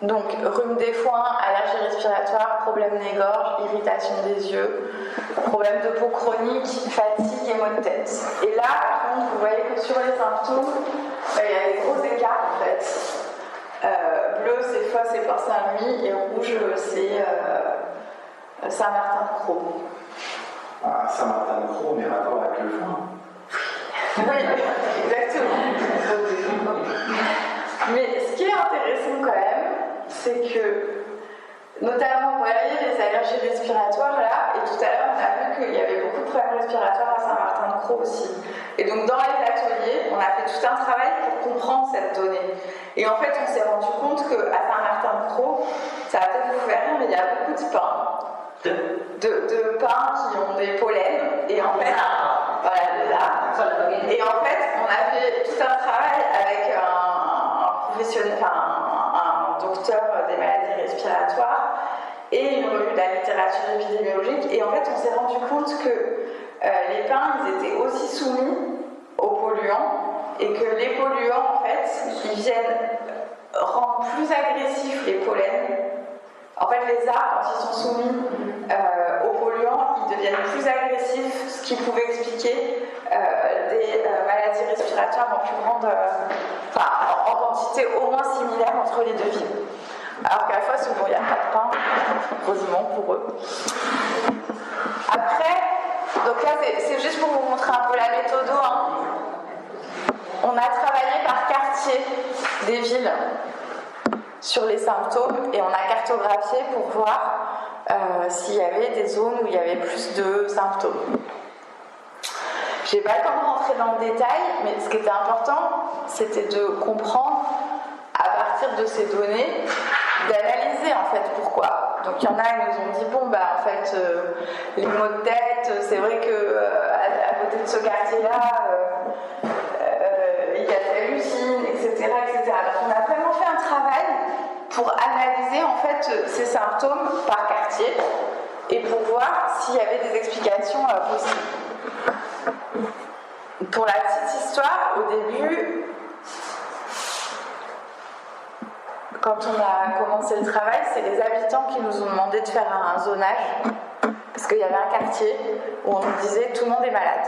[SPEAKER 2] donc rhume des foins, allergie respiratoire, problème des gorges, irritation des yeux, problème de peau chronique, fatigue et maux de tête. Et là, par contre, vous voyez que sur les symptômes, il y a des gros écarts en fait. Bleu, c'est Fosse et Port-Saint-Louis, et rouge, c'est Saint-Martin-de-Crau.
[SPEAKER 5] À Saint-Martin-de-Crau, on est raccord avec le foin.
[SPEAKER 2] Oui, exactement. Mais ce qui est intéressant quand même, c'est que, notamment, vous voyez les allergies respiratoires là, et tout à l'heure on a vu qu'il y avait beaucoup de problèmes respiratoires à Saint-Martin-de-Crau aussi. Et donc dans les ateliers, on a fait tout un travail pour comprendre cette donnée. Et en fait, on s'est rendu compte qu'à Saint-Martin-de-Crau, ça va peut-être vous faire rire, mais il y a beaucoup de pins. De pins qui ont des pollens, et en fait, voilà, et en fait, on a fait tout un travail avec un professionnel, enfin un docteur des maladies respiratoires et une revue de la littérature épidémiologique, et en fait, on s'est rendu compte que les pins, ils étaient aussi soumis aux polluants, et que les polluants, en fait, ils viennent rendre plus agressifs les pollens. En fait, les arbres, quand ils sont soumis aux polluants, ils deviennent plus agressifs, ce qui pouvait expliquer des maladies respiratoires en plus grande, en quantité au moins similaire entre les deux villes. Alors qu'à la fois, il n'y a pas de pain, heureusement pour eux. Après, donc là, c'est juste pour vous montrer un peu la méthode. Hein. On a travaillé par quartier des villes sur les symptômes, et on a cartographié pour voir s'il y avait des zones où il y avait plus de symptômes. Je n'ai pas le temps de rentrer dans le détail, mais ce qui était important, c'était de comprendre, à partir de ces données, d'analyser en fait pourquoi. Donc il y en a qui nous ont dit, bon bah en fait, les maux de tête, c'est vrai que à côté de ce quartier-là, il y a telle usine, etc., etc. Donc on a vraiment fait un travail pour analyser en fait ces symptômes par quartier et pour voir s'il y avait des explications possibles. Pour la petite histoire, au début, quand on a commencé le travail, c'est les habitants qui nous ont demandé de faire un zonage, parce qu'il y avait un quartier où on nous disait tout le monde est malade.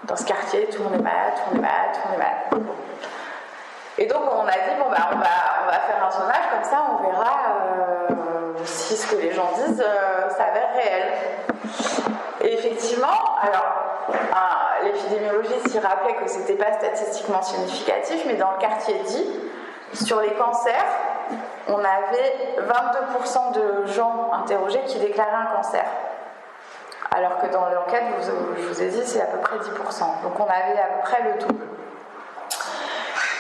[SPEAKER 2] Dans ce quartier, tout le monde est malade, tout le monde est malade, tout le monde est malade. Et donc on a dit, bon bah on va faire un zonage, comme ça on verra si ce que les gens disent s'avère réel. Et effectivement, alors l'épidémiologiste s'y rappelait que c'était pas statistiquement significatif, mais dans le quartier dit, sur les cancers, on avait 22% de gens interrogés qui déclaraient un cancer. Alors que dans l'enquête, je vous ai dit, c'est à peu près 10%. Donc on avait à peu près le double.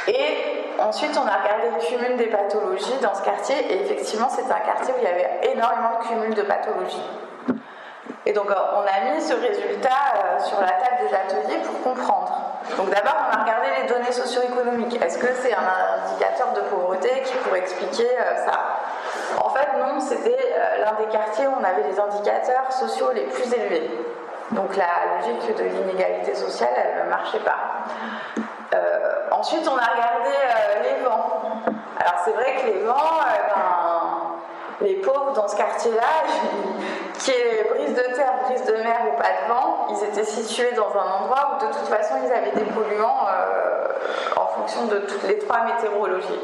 [SPEAKER 2] Et ensuite, on a regardé le cumul des pathologies dans ce quartier, et effectivement, c'était un quartier où il y avait énormément de cumul de pathologies. Et donc, on a mis ce résultat sur la table des ateliers pour comprendre. Donc d'abord, on a regardé les données socio-économiques. Est-ce que c'est un indicateur de pauvreté qui pourrait expliquer ça ? En fait, non, c'était l'un des quartiers où on avait les indicateurs sociaux les plus élevés. Donc la logique de l'inégalité sociale, elle ne marchait pas. Ensuite, on a regardé les vents. Alors c'est vrai que les vents, les pauvres dans ce quartier-là, qui est brise de terre, brise de mer ou pas de vent, ils étaient situés dans un endroit où de toute façon ils avaient des polluants en fonction de toutes les trois météorologies.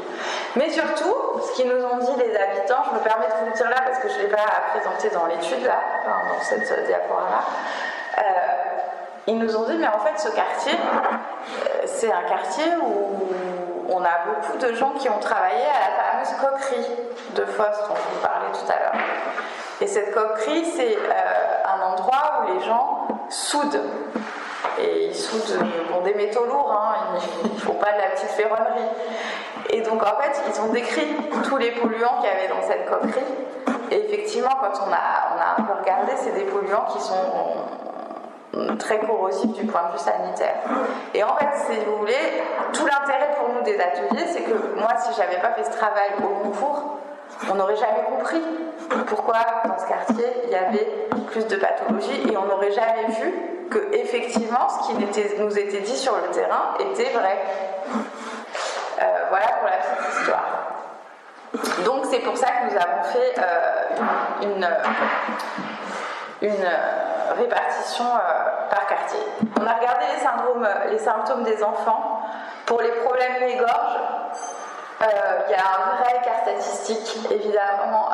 [SPEAKER 2] Mais surtout, ce qu'ils nous ont dit les habitants, je me permets de vous le dire là parce que je ne l'ai pas présenté dans l'étude là, dans cette diaporama, ils nous ont dit mais en fait ce quartier, c'est un quartier où on a beaucoup de gens qui ont travaillé à la fameuse coquerie de Fos dont je vous parlais tout à l'heure. Et cette coquerie, c'est un endroit où les gens soudent. Et ils soudent des métaux lourds, hein, ils ne font pas de la petite ferronnerie. Et donc en fait, ils ont décrit tous les polluants qu'il y avait dans cette coquerie. Et effectivement, quand on a un peu regardé, c'est des polluants qui sont très corrosifs du point de vue sanitaire. Et en fait, si vous voulez, tout l'intérêt pour nous des ateliers, c'est que moi, si j'avais pas fait ce travail au concours, on n'aurait jamais compris pourquoi dans ce quartier il y avait plus de pathologies et on n'aurait jamais vu que effectivement ce qui nous était dit sur le terrain était vrai. Voilà pour la petite histoire. Donc c'est pour ça que nous avons fait une répartition par quartier. On a regardé les symptômes des enfants. Pour les problèmes des gorges, il y a un vrai écart statistique, évidemment,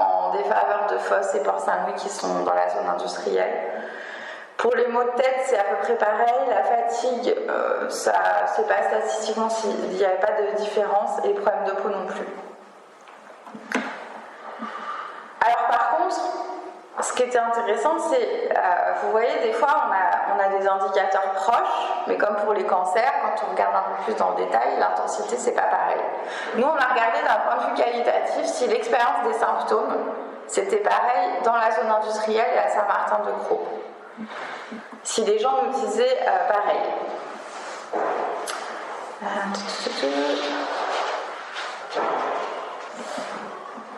[SPEAKER 2] en défaveur de Fos et Port-Saint-Louis qui sont dans la zone industrielle. Pour les maux de tête, c'est à peu près pareil. La fatigue, ça, c'est pas statistiquement s'il n'y avait pas de différence, et les problèmes de peau non plus. Alors par contre, ce qui était intéressant, c'est, vous voyez, des fois on a des indicateurs proches, mais comme pour les cancers, quand on regarde un peu plus dans le détail, l'intensité c'est pas pareil. Nous on a regardé d'un point de vue qualitatif si l'expérience des symptômes c'était pareil dans la zone industrielle et à Saint-Martin-de-Croix. Si les gens nous disaient pareil.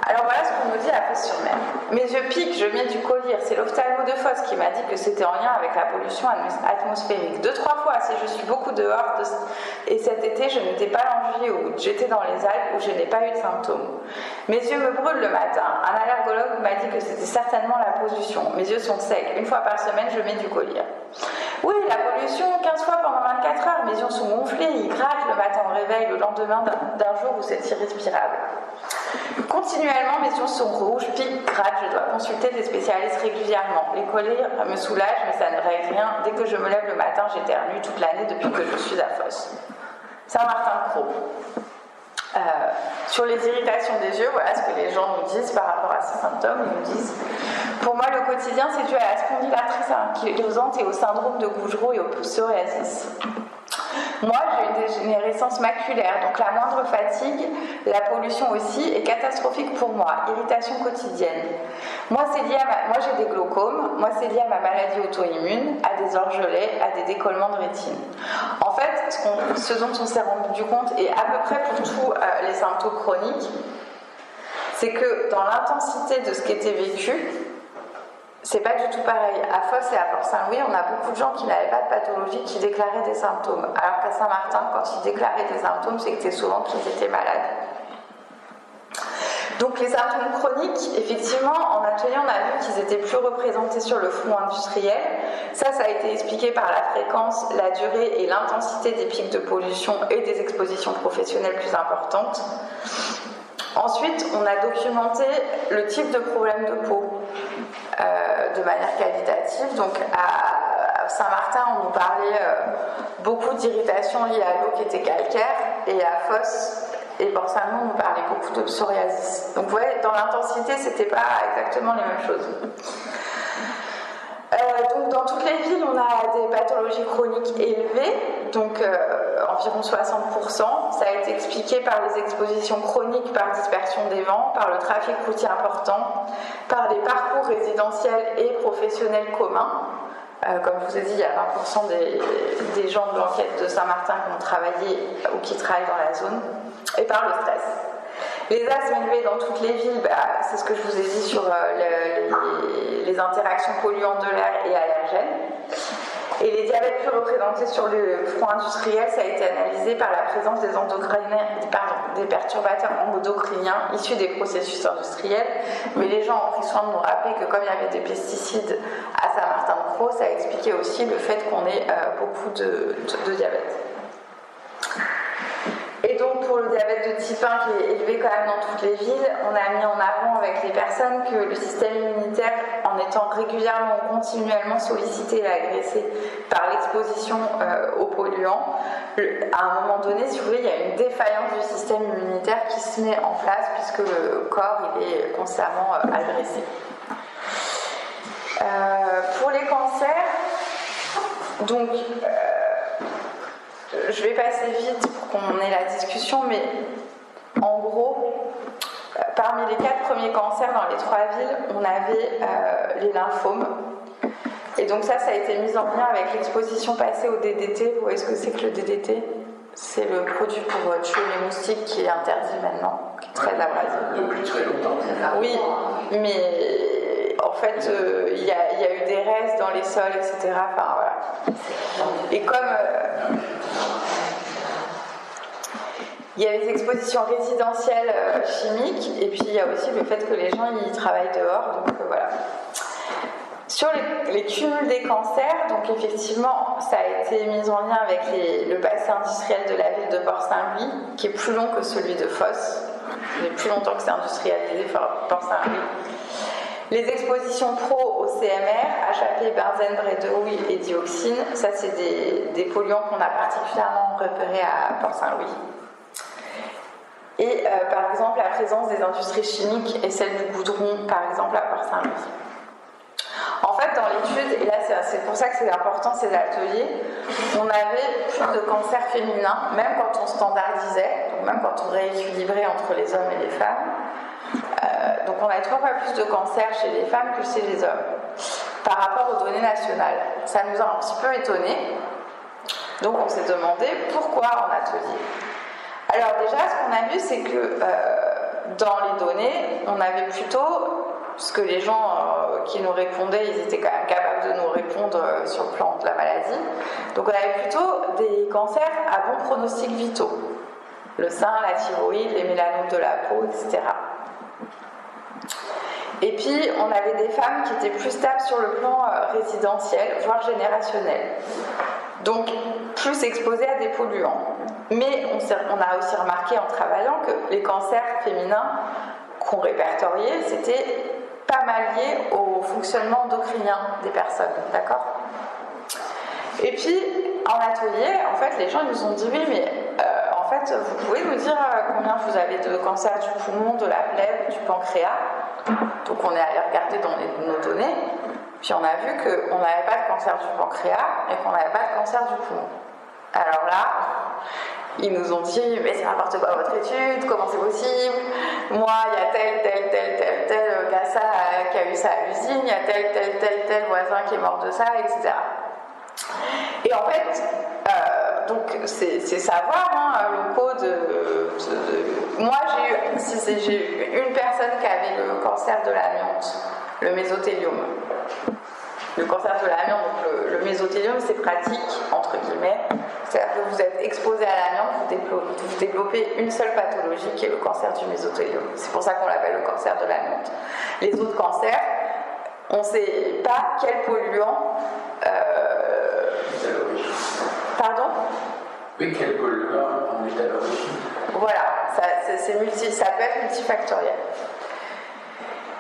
[SPEAKER 2] Alors voilà ce qu'on nous dit à Fos-sur-Mer. Mes yeux piquent, je viens du collier. C'est l'ophtalmo de Fos qui m'a dit que c'était en lien avec la pollution atmosphérique. 2-3 fois, si je suis beaucoup dehors, et cet été, je n'étais pas l'envie ou j'étais dans les Alpes où je n'ai pas eu de symptômes. Mes yeux me brûlent le matin. Un allergologue m'a dit que c'était certainement la pollution. Mes yeux sont secs. Une fois par semaine, je mets du collier. Oui, la pollution, 15 fois pendant 24 heures. Mes yeux sont gonflés, ils grattent le matin au réveil, le lendemain d'un jour où c'est irrespirable. Continuellement, mes yeux sont rouges, piquent, grattent, je dois consulter des spécialistes régulièrement. Les colliers me soulagent, mais ça ne règle rien. Dès que je me lève le matin, j'éternue toute l'année depuis que je suis à Fos. Saint-Martin-de-Croix. Sur les irritations des yeux, voilà ce que les gens nous disent par rapport à ces symptômes. Ils nous disent: pour moi, le quotidien, c'est dû à la spondylarthrite ankylosante et au syndrome de Gougerot et au psoriasis. Moi, j'ai une dégénérescence maculaire, donc la moindre fatigue, la pollution aussi, est catastrophique pour moi. Irritation quotidienne. Moi, j'ai des glaucomes. Moi, c'est lié à ma maladie auto-immune, à des orgelets, à des décollements de rétine. En fait, ce dont on s'est rendu compte, et à peu près pour tous les symptômes chroniques, c'est que dans l'intensité de ce qui était vécu, c'est pas du tout pareil. À Fos et à Port-Saint-Louis, on a beaucoup de gens qui n'avaient pas de pathologie qui déclaraient des symptômes. Alors qu'à Saint-Martin, quand ils déclaraient des symptômes, c'était souvent qu'ils étaient malades. Donc les symptômes chroniques, effectivement, en atelier, on a vu qu'ils étaient plus représentés sur le front industriel. Ça a été expliqué par la fréquence, la durée et l'intensité des pics de pollution et des expositions professionnelles plus importantes. Ensuite, on a documenté le type de problème de peau de manière qualitative. Donc à Saint-Martin, on nous parlait beaucoup d'irritations liées à l'eau qui était calcaire, et à Fos et Port-Saint-Louis, on nous parlait beaucoup de psoriasis. Donc vous voyez, dans l'intensité, c'était pas exactement les mêmes choses. Donc dans toutes les villes, on a des pathologies chroniques élevées, donc environ 60%. Ça a été expliqué par les expositions chroniques, par dispersion des vents, par le trafic routier important, par les parcours résidentiels et professionnels communs. Comme je vous ai dit, il y a 20% des gens de l'enquête de Saint-Martin qui ont travaillé ou qui travaillent dans la zone, et par le stress. Les asthmes élevés dans toutes les villes, c'est ce que je vous ai dit sur les interactions polluantes de l'air et allergènes. Et les diabètes plus représentés sur le front industriel, ça a été analysé par la présence des perturbateurs endocriniens issus des processus industriels. Mais les gens ont pris soin de nous rappeler que comme il y avait des pesticides à Saint-Martin-de-Croix, ça a expliqué aussi le fait qu'on ait beaucoup de diabète. Et donc pour le diabète de type 1 qui est élevé quand même dans toutes les villes, on a mis en avant avec les personnes que le système immunitaire, en étant régulièrement ou continuellement sollicité et agressé par l'exposition aux polluants, à un moment donné, si vous voulez, il y a une défaillance du système immunitaire qui se met en place puisque le corps il est constamment agressé. Pour les cancers, donc je vais passer vite pour qu'on ait la discussion, mais en gros, parmi les 4 premiers cancers dans les 3 villes, on avait les lymphomes. Et donc ça a été mis en lien avec l'exposition passée au DDT. Vous voyez ce que c'est que le DDT? C'est le produit pour tuer les moustiques qui est interdit maintenant, qui est très abrasif.
[SPEAKER 3] Depuis très longtemps.
[SPEAKER 2] Oui, mais en fait, il y a eu des restes dans les sols, etc. Enfin, voilà. Et comme il y a les expositions résidentielles chimiques, et puis il y a aussi le fait que les gens y travaillent dehors, donc voilà. Sur les cumuls des cancers, donc effectivement, ça a été mis en lien avec le passé industriel de la ville de Port-Saint-Louis, qui est plus long que celui de Fos. Il est plus longtemps que c'est industrialisé, Port-Saint-Louis. Les expositions pro au CMR, HAP, benzène, brédouille et dioxine, ça c'est des polluants qu'on a particulièrement repérés à Port-Saint-Louis. Et par exemple, la présence des industries chimiques et celle du goudron, par exemple, à Port-Saint-Louis. En fait, dans l'étude, et là c'est pour ça que c'est important ces ateliers, on avait plus de cancers féminins, même quand on standardisait, donc même quand on rééquilibrait entre les hommes et les femmes. Donc on avait 3 fois plus de cancers chez les femmes que chez les hommes, par rapport aux données nationales. Ça nous a un petit peu étonnés, donc on s'est demandé pourquoi en atelier. Alors déjà, ce qu'on a vu, c'est que dans les données, on avait plutôt, parce que les gens qui nous répondaient, ils étaient quand même capables de nous répondre sur le plan de la maladie, donc on avait plutôt des cancers à bon pronostic vitaux. Le sein, la thyroïde, les mélanomes de la peau, etc. Et puis, on avait des femmes qui étaient plus stables sur le plan résidentiel, voire générationnel. Donc, plus exposées à des polluants. Mais on a aussi remarqué en travaillant que les cancers féminins qu'on répertoriait, c'était pas mal lié au fonctionnement endocrinien des personnes, d'accord? Et puis, en atelier, en fait, les gens nous ont dit, oui, mais en fait, vous pouvez nous dire combien vous avez de cancer du poumon, de la plaie, du pancréas? Donc on est allé regarder dans nos données, puis on a vu qu'on n'avait pas de cancer du pancréas et qu'on n'avait pas de cancer du poumon. Alors là, ils nous ont dit, mais c'est n'importe quoi votre étude, comment c'est possible? Moi, il y a tel gars qui a eu ça à l'usine, il y a tel voisin qui est mort de ça, etc. Et en fait, donc c'est savoir, locaux moi j'ai eu une personne qui avait le cancer de l'amiante, le mésothéliome. Le cancer de l'amiante, donc le mésothéliome, c'est pratique, entre guillemets. C'est-à-dire que vous êtes exposé à l'amiante, vous développez une seule pathologie qui est le cancer du mésothéliome. C'est pour ça qu'on l'appelle le cancer de l'amiante. Les autres cancers, on ne sait pas quel polluant. Pardon?
[SPEAKER 3] Oui, quel polluant en est à l'origine.
[SPEAKER 2] Voilà, ça peut être multifactoriel.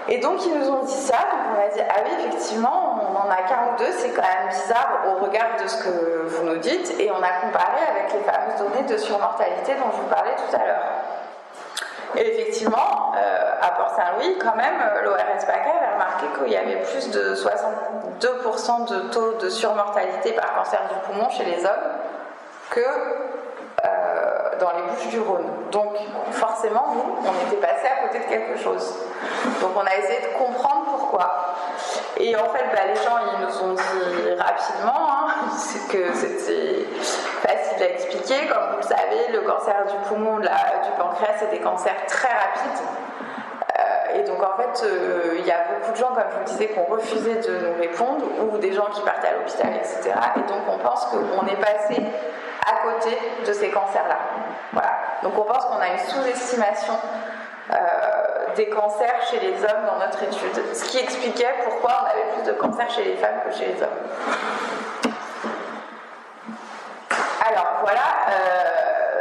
[SPEAKER 2] Et donc ils nous ont dit ça, donc on a dit ah oui effectivement on en a qu'un ou deux, c'est quand même bizarre au regard de ce que vous nous dites, et on a comparé avec les fameuses données de surmortalité dont je vous parlais tout à l'heure. Et effectivement, à Port-Saint-Louis, quand même, l'ORS PACA avait remarqué qu'il y avait plus de 62% de taux de surmortalité par cancer du poumon chez les hommes que dans les Bouches-du-Rhône. Donc forcément, nous, on était passé à côté de quelque chose. Donc on a essayé de comprendre pourquoi. Et en fait, les gens, ils nous ont dit rapidement que c'était facile à expliquer. Comme vous le savez, le cancer du poumon, du pancréas, c'est des cancers très rapides. Et donc en fait, il y a beaucoup de gens, comme je vous disais, qui ont refusé de nous répondre, ou des gens qui partent à l'hôpital, etc. Et donc on pense qu'on est passé à côté de ces cancers-là. Voilà. Donc on pense qu'on a une sous-estimation des cancers chez les hommes dans notre étude, ce qui expliquait pourquoi on avait plus de cancers chez les femmes que chez les hommes. Alors voilà,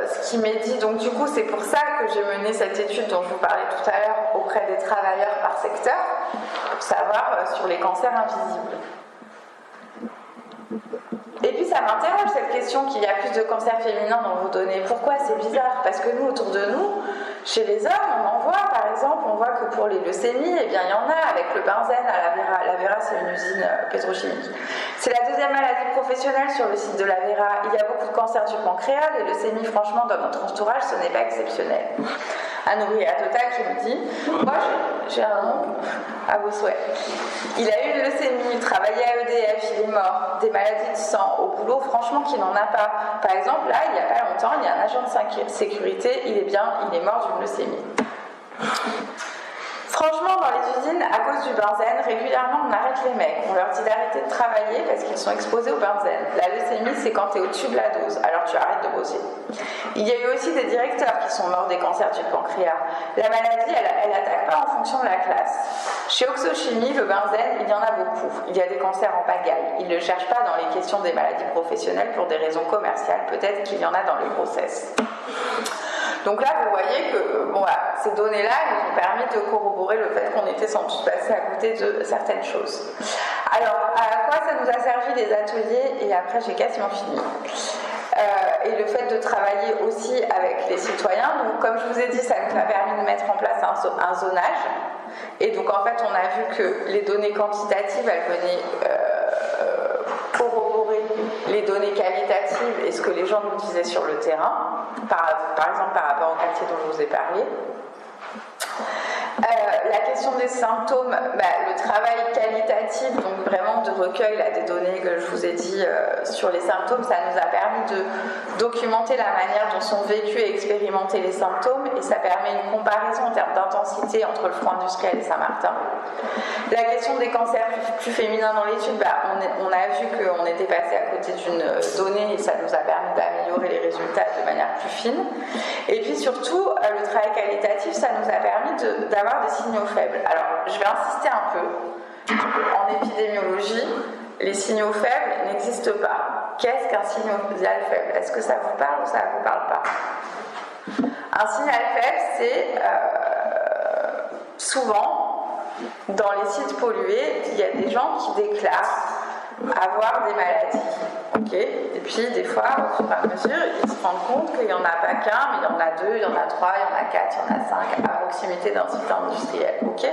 [SPEAKER 2] ce qui m'est dit, donc du coup c'est pour ça que j'ai mené cette étude dont je vous parlais tout à l'heure auprès des travailleurs par secteur, pour savoir sur les cancers invisibles. Et puis ça m'interroge cette question qu'il y a plus de cancers féminins dans vos données. Pourquoi? C'est bizarre, parce que nous, autour de nous, chez les hommes, on en voit, par exemple, on voit que pour les leucémies, eh bien, il y en a avec le benzène à l'Avera. L'Avera, c'est une usine pétrochimique. C'est la deuxième maladie professionnelle sur le site de l'Avera. Il y a beaucoup de cancers du pancréas, les leucémies, franchement, dans notre entourage, ce n'est pas exceptionnel. Un ouvrier à Total qui me dit, moi j'ai un nom à vos souhaits. Il a eu une leucémie, il travaillait à EDF, il est mort. Des maladies de sang au boulot, franchement qu'il n'en a pas. Par exemple, là, il n'y a pas longtemps, il y a un agent de sécurité, il est mort d'une leucémie. Franchement, dans les usines, à cause du benzène, régulièrement on arrête les mecs. On leur dit d'arrêter de travailler parce qu'ils sont exposés au benzène. La leucémie, c'est quand tu es au-dessus de la dose, alors tu arrêtes de bosser. Il y a eu aussi des directeurs qui sont morts des cancers du pancréas. La maladie, elle n'attaque pas en fonction de la classe. Chez Oxochimie, le benzène, il y en a beaucoup. Il y a des cancers en pagaille. Ils ne le cherchent pas dans les questions des maladies professionnelles pour des raisons commerciales. Peut-être qu'il y en a dans les grossesses. Donc là, vous voyez que voilà, ces données-là nous ont permis de corroborer le fait qu'on était sans doute passé à côté de certaines choses. Alors, à quoi ça nous a servi les ateliers? Et après, j'ai quasiment fini. Et le fait de travailler aussi avec les citoyens. Donc, comme je vous ai dit, ça nous a permis de mettre en place un zonage. Et donc, en fait, on a vu que les données quantitatives, elles venaient corroborer les données qualitatives et ce que les gens nous disaient sur le terrain, par exemple par rapport au quartier dont je vous ai parlé. La question des symptômes, le travail qualitatif, donc vraiment de recueil là, des données que je vous ai dit sur les symptômes, ça nous a permis de documenter la manière dont sont vécus et expérimentés les symptômes, et ça permet une comparaison en termes d'intensité entre le front industriel et Saint-Martin. La question des cancers plus féminins dans l'étude, on a vu qu'on était passé à côté d'une donnée et ça nous a permis d'améliorer les résultats de manière plus fine. Et puis surtout, le travail qualitatif, ça nous a permis d'avoir des signaux faibles. Alors, je vais insister un peu. En épidémiologie, les signaux faibles n'existent pas. Qu'est-ce qu'un signal faible? Est-ce que ça vous parle ou ça ne vous parle pas? Un signal faible, c'est souvent, dans les sites pollués, il y a des gens qui déclarent avoir des maladies. Okay. Et puis, des fois, au fur et à mesure, ils se rendent compte qu'il n'y en a pas qu'un, mais il y en a deux, il y en a trois, il y en a quatre, il y en a cinq à proximité d'un site industriel. Okay.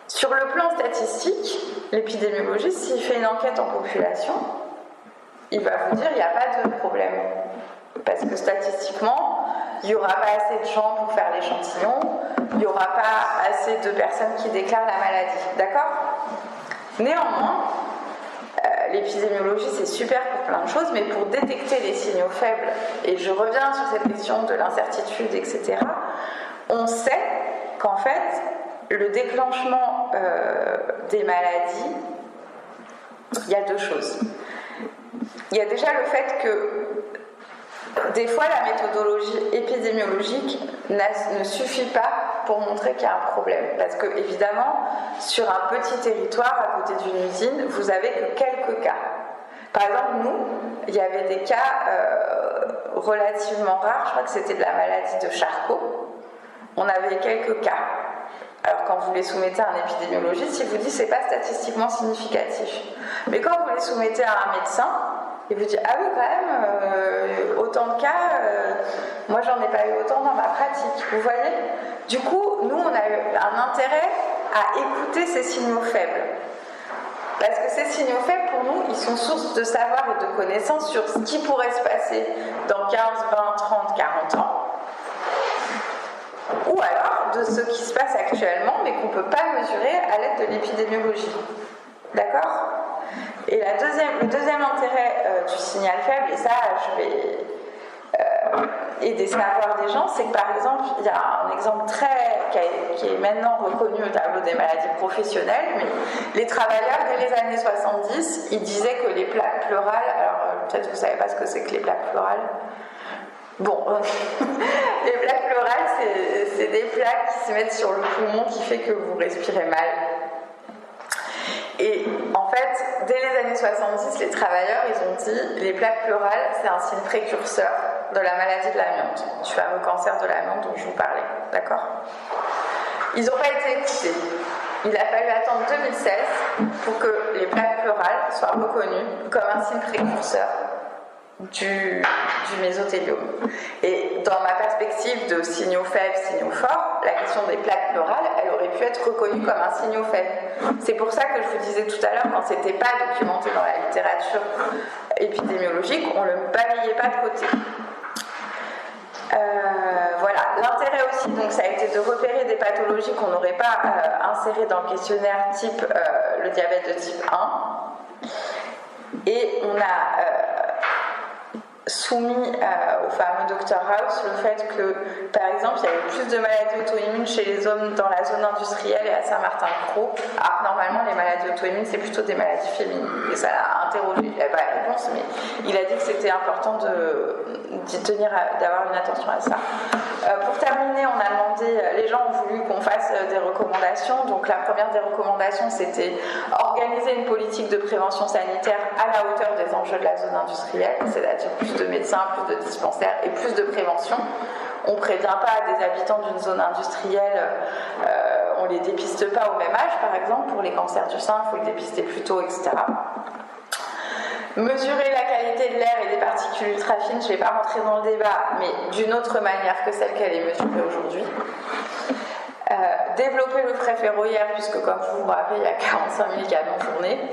[SPEAKER 2] Sur le plan statistique, l'épidémiologiste, s'il fait une enquête en population, il va vous dire qu'il n'y a pas de problème. Parce que statistiquement, il n'y aura pas assez de gens pour faire l'échantillon, il n'y aura pas assez de personnes qui déclarent la maladie. D'accord ? Néanmoins, l'épidémiologie c'est super pour plein de choses, mais pour détecter les signaux faibles, et je reviens sur cette question de l'incertitude, etc., on sait qu'en fait, le déclenchement des maladies, il y a deux choses. Il y a déjà le fait que des fois la méthodologie épidémiologique ne suffit pas pour montrer qu'il y a un problème. Parce que, évidemment, sur un petit territoire à côté d'une usine, vous n'avez que quelques cas. Par exemple, nous, il y avait des cas relativement rares, je crois que c'était de la maladie de Charcot. On avait quelques cas. Alors, quand vous les soumettez à un épidémiologiste, il vous dit que ce n'est pas statistiquement significatif. Mais quand vous les soumettez à un médecin, il vous dit, ah oui, quand même, autant de cas, moi j'en ai pas eu autant dans ma pratique, vous voyez? Du coup, nous, on a eu un intérêt à écouter ces signaux faibles. Parce que ces signaux faibles, pour nous, ils sont source de savoir et de connaissances sur ce qui pourrait se passer dans 15, 20, 30, 40 ans. Ou alors de ce qui se passe actuellement, mais qu'on ne peut pas mesurer à l'aide de l'épidémiologie. D'accord ? Et le deuxième intérêt du signal faible, et ça je vais aider savoirs des gens, c'est que par exemple, il y a un exemple qui est maintenant reconnu au tableau des maladies professionnelles, mais les travailleurs, dès les années 70, ils disaient que les plaques pleurales, alors peut-être que vous ne savez pas ce que c'est que les plaques pleurales. Bon, les plaques pleurales, c'est des plaques qui se mettent sur le poumon qui fait que vous respirez mal. Et en fait, dès les années 70, les travailleurs, ils ont dit les plaques pleurales, c'est un signe précurseur de la maladie de l'amiante, du fameux cancer de l'amiante dont je vous parlais, d'accord? Ils n'ont pas été écoutés. Il a fallu attendre 2016 pour que les plaques pleurales soient reconnues comme un signe précurseur du mésothéliome. Et dans ma perspective de signaux faibles, signaux forts, la question des plaques pleurales, elle aurait pu être reconnue comme un signal faible. C'est pour ça que je vous disais tout à l'heure, quand c'était pas documenté dans la littérature épidémiologique, on ne le balayait pas de côté. Voilà, l'intérêt aussi, donc, ça a été de repérer des pathologies qu'on n'aurait pas insérées dans le questionnaire type le diabète de type 1. Et on a soumis au fameux Dr House le fait que, par exemple, il y avait plus de maladies auto-immunes chez les hommes dans la zone industrielle et à Saint-Martin-de-Croix. Alors normalement, les maladies auto-immunes, c'est plutôt des maladies féminines. Et ça l'a interrogé. Il n'avait pas la réponse, mais il a dit que c'était important d'y tenir, d'avoir une attention à ça. Pour terminer, on a demandé, les gens ont voulu qu'on fasse des recommandations. Donc la première des recommandations, c'était organiser une politique de prévention sanitaire à la hauteur des enjeux de la zone industrielle, c'est-à-dire plus de médecins, plus de dispensaires et plus de prévention. On ne prévient pas des habitants d'une zone industrielle, on ne les dépiste pas au même âge, par exemple, pour les cancers du sein, il faut les dépister plus tôt, etc. Mesurer la qualité de l'air et des particules ultrafines, je ne vais pas rentrer dans le débat, mais d'une autre manière que celle qu'elle est mesurée aujourd'hui. Développer le fret ferroviaire, puisque comme vous vous rappelez, il y a 45 000 camions tournés.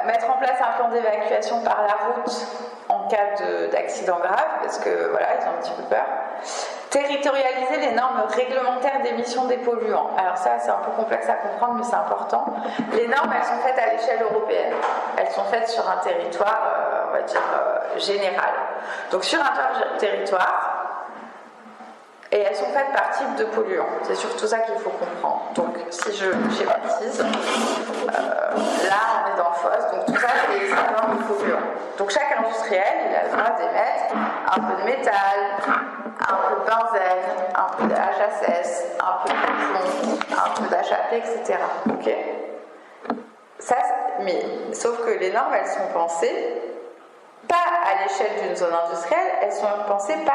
[SPEAKER 2] Mettre en place un plan d'évacuation par la route en cas d'accident grave, parce que voilà, ils ont un petit peu peur. Territorialiser les normes réglementaires d'émission des polluants. Alors ça, c'est un peu complexe à comprendre, mais c'est important. Les normes, elles sont faites à l'échelle européenne. Elles sont faites sur un territoire, on va dire, général. Donc sur un territoire, et elles sont faites par type de polluant. C'est surtout ça qu'il faut comprendre. Donc, si je schématise, là, on est dans FOS. Donc, tout ça, c'est les normes de polluants. Donc, chaque industriel, il a le droit d'émettre un peu de métal, un peu de benzène, un peu de HACS, un peu de plomb, un peu d'HAP, etc. Ok ? Ça, mais, sauf que les normes, elles sont pensées pas à l'échelle d'une zone industrielle, elles sont pensées par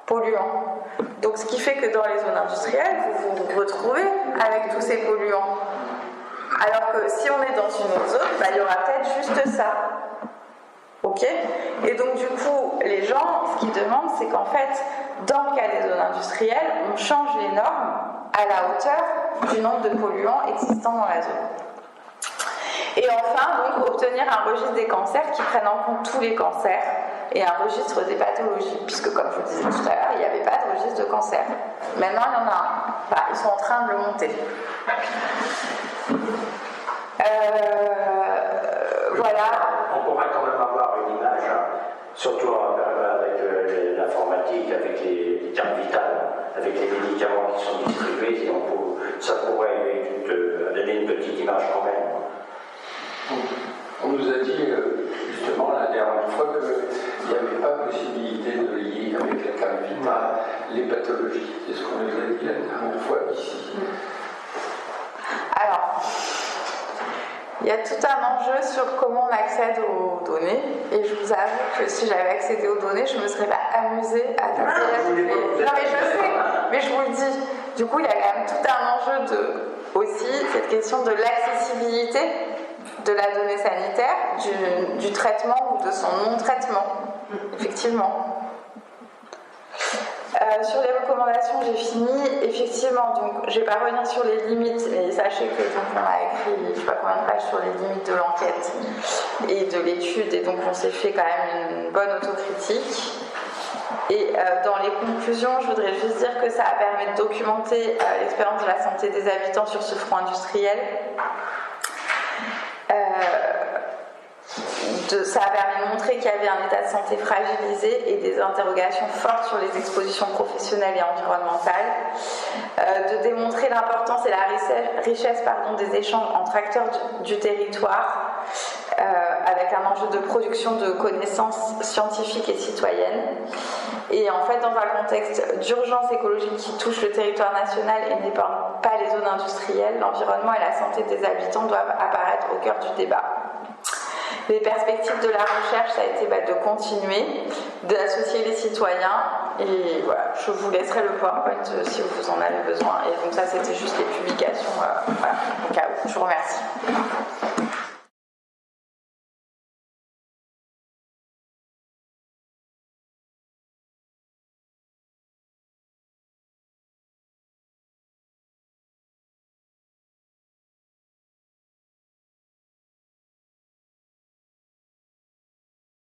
[SPEAKER 2] polluants. Donc ce qui fait que dans les zones industrielles, vous vous retrouvez avec tous ces polluants. Alors que si on est dans une autre zone, il y aura peut-être juste ça. Ok ? Et donc du coup, les gens, ce qu'ils demandent, c'est qu'en fait, dans le cas des zones industrielles, on change les normes à la hauteur du nombre de polluants existants dans la zone. Et enfin, donc, obtenir un registre des cancers qui prenne en compte tous les cancers et un registre des pathologies, puisque comme je vous disais tout à l'heure, il n'y avait pas de registre de cancer. Maintenant, il y en a un. Enfin, ils sont en train de le monter. Voilà.
[SPEAKER 7] On pourrait quand même avoir une image, surtout avec l'informatique, avec les cartes vitales, avec les médicaments qui sont distribués, ça pourrait donner une petite image quand même.
[SPEAKER 3] On nous a dit justement la dernière fois qu'il n'y avait pas possibilité de lier avec la carte vitale les pathologies. C'est ce qu'on nous a dit la dernière fois ici.
[SPEAKER 2] Alors, il y a tout un enjeu sur comment on accède aux données, et je vous avoue que si j'avais accédé aux données, je ne me serais pas amusée à taper non mais je sais, mais je vous le dis. Du coup, il y a quand même tout un enjeu aussi cette question de l'accessibilité de la donnée sanitaire, du traitement ou de son non-traitement, effectivement. Sur les recommandations, j'ai fini. Effectivement, donc, je ne vais pas revenir sur les limites, mais sachez que donc, on a écrit, je ne sais pas combien de pages sur les limites de l'enquête et de l'étude, et donc on s'est fait quand même une bonne autocritique. Et dans les conclusions, je voudrais juste dire que ça a permis de documenter l'expérience de la santé des habitants sur ce front industriel. Ça a permis de montrer qu'il y avait un état de santé fragilisé et des interrogations fortes sur les expositions professionnelles et environnementales, de démontrer l'importance et la richesse des échanges entre acteurs du territoire, avec un enjeu de production de connaissances scientifiques et citoyennes. Et en fait, dans un contexte d'urgence écologique qui touche le territoire national et n'épargne pas les zones industrielles, l'environnement et la santé des habitants doivent apparaître au cœur du débat. Les perspectives de la recherche, ça a été de continuer, d'associer les citoyens. Et voilà, je vous laisserai le PowerPoint si vous en avez besoin. Et donc ça, c'était juste les publications, voilà, au cas où. Je vous remercie.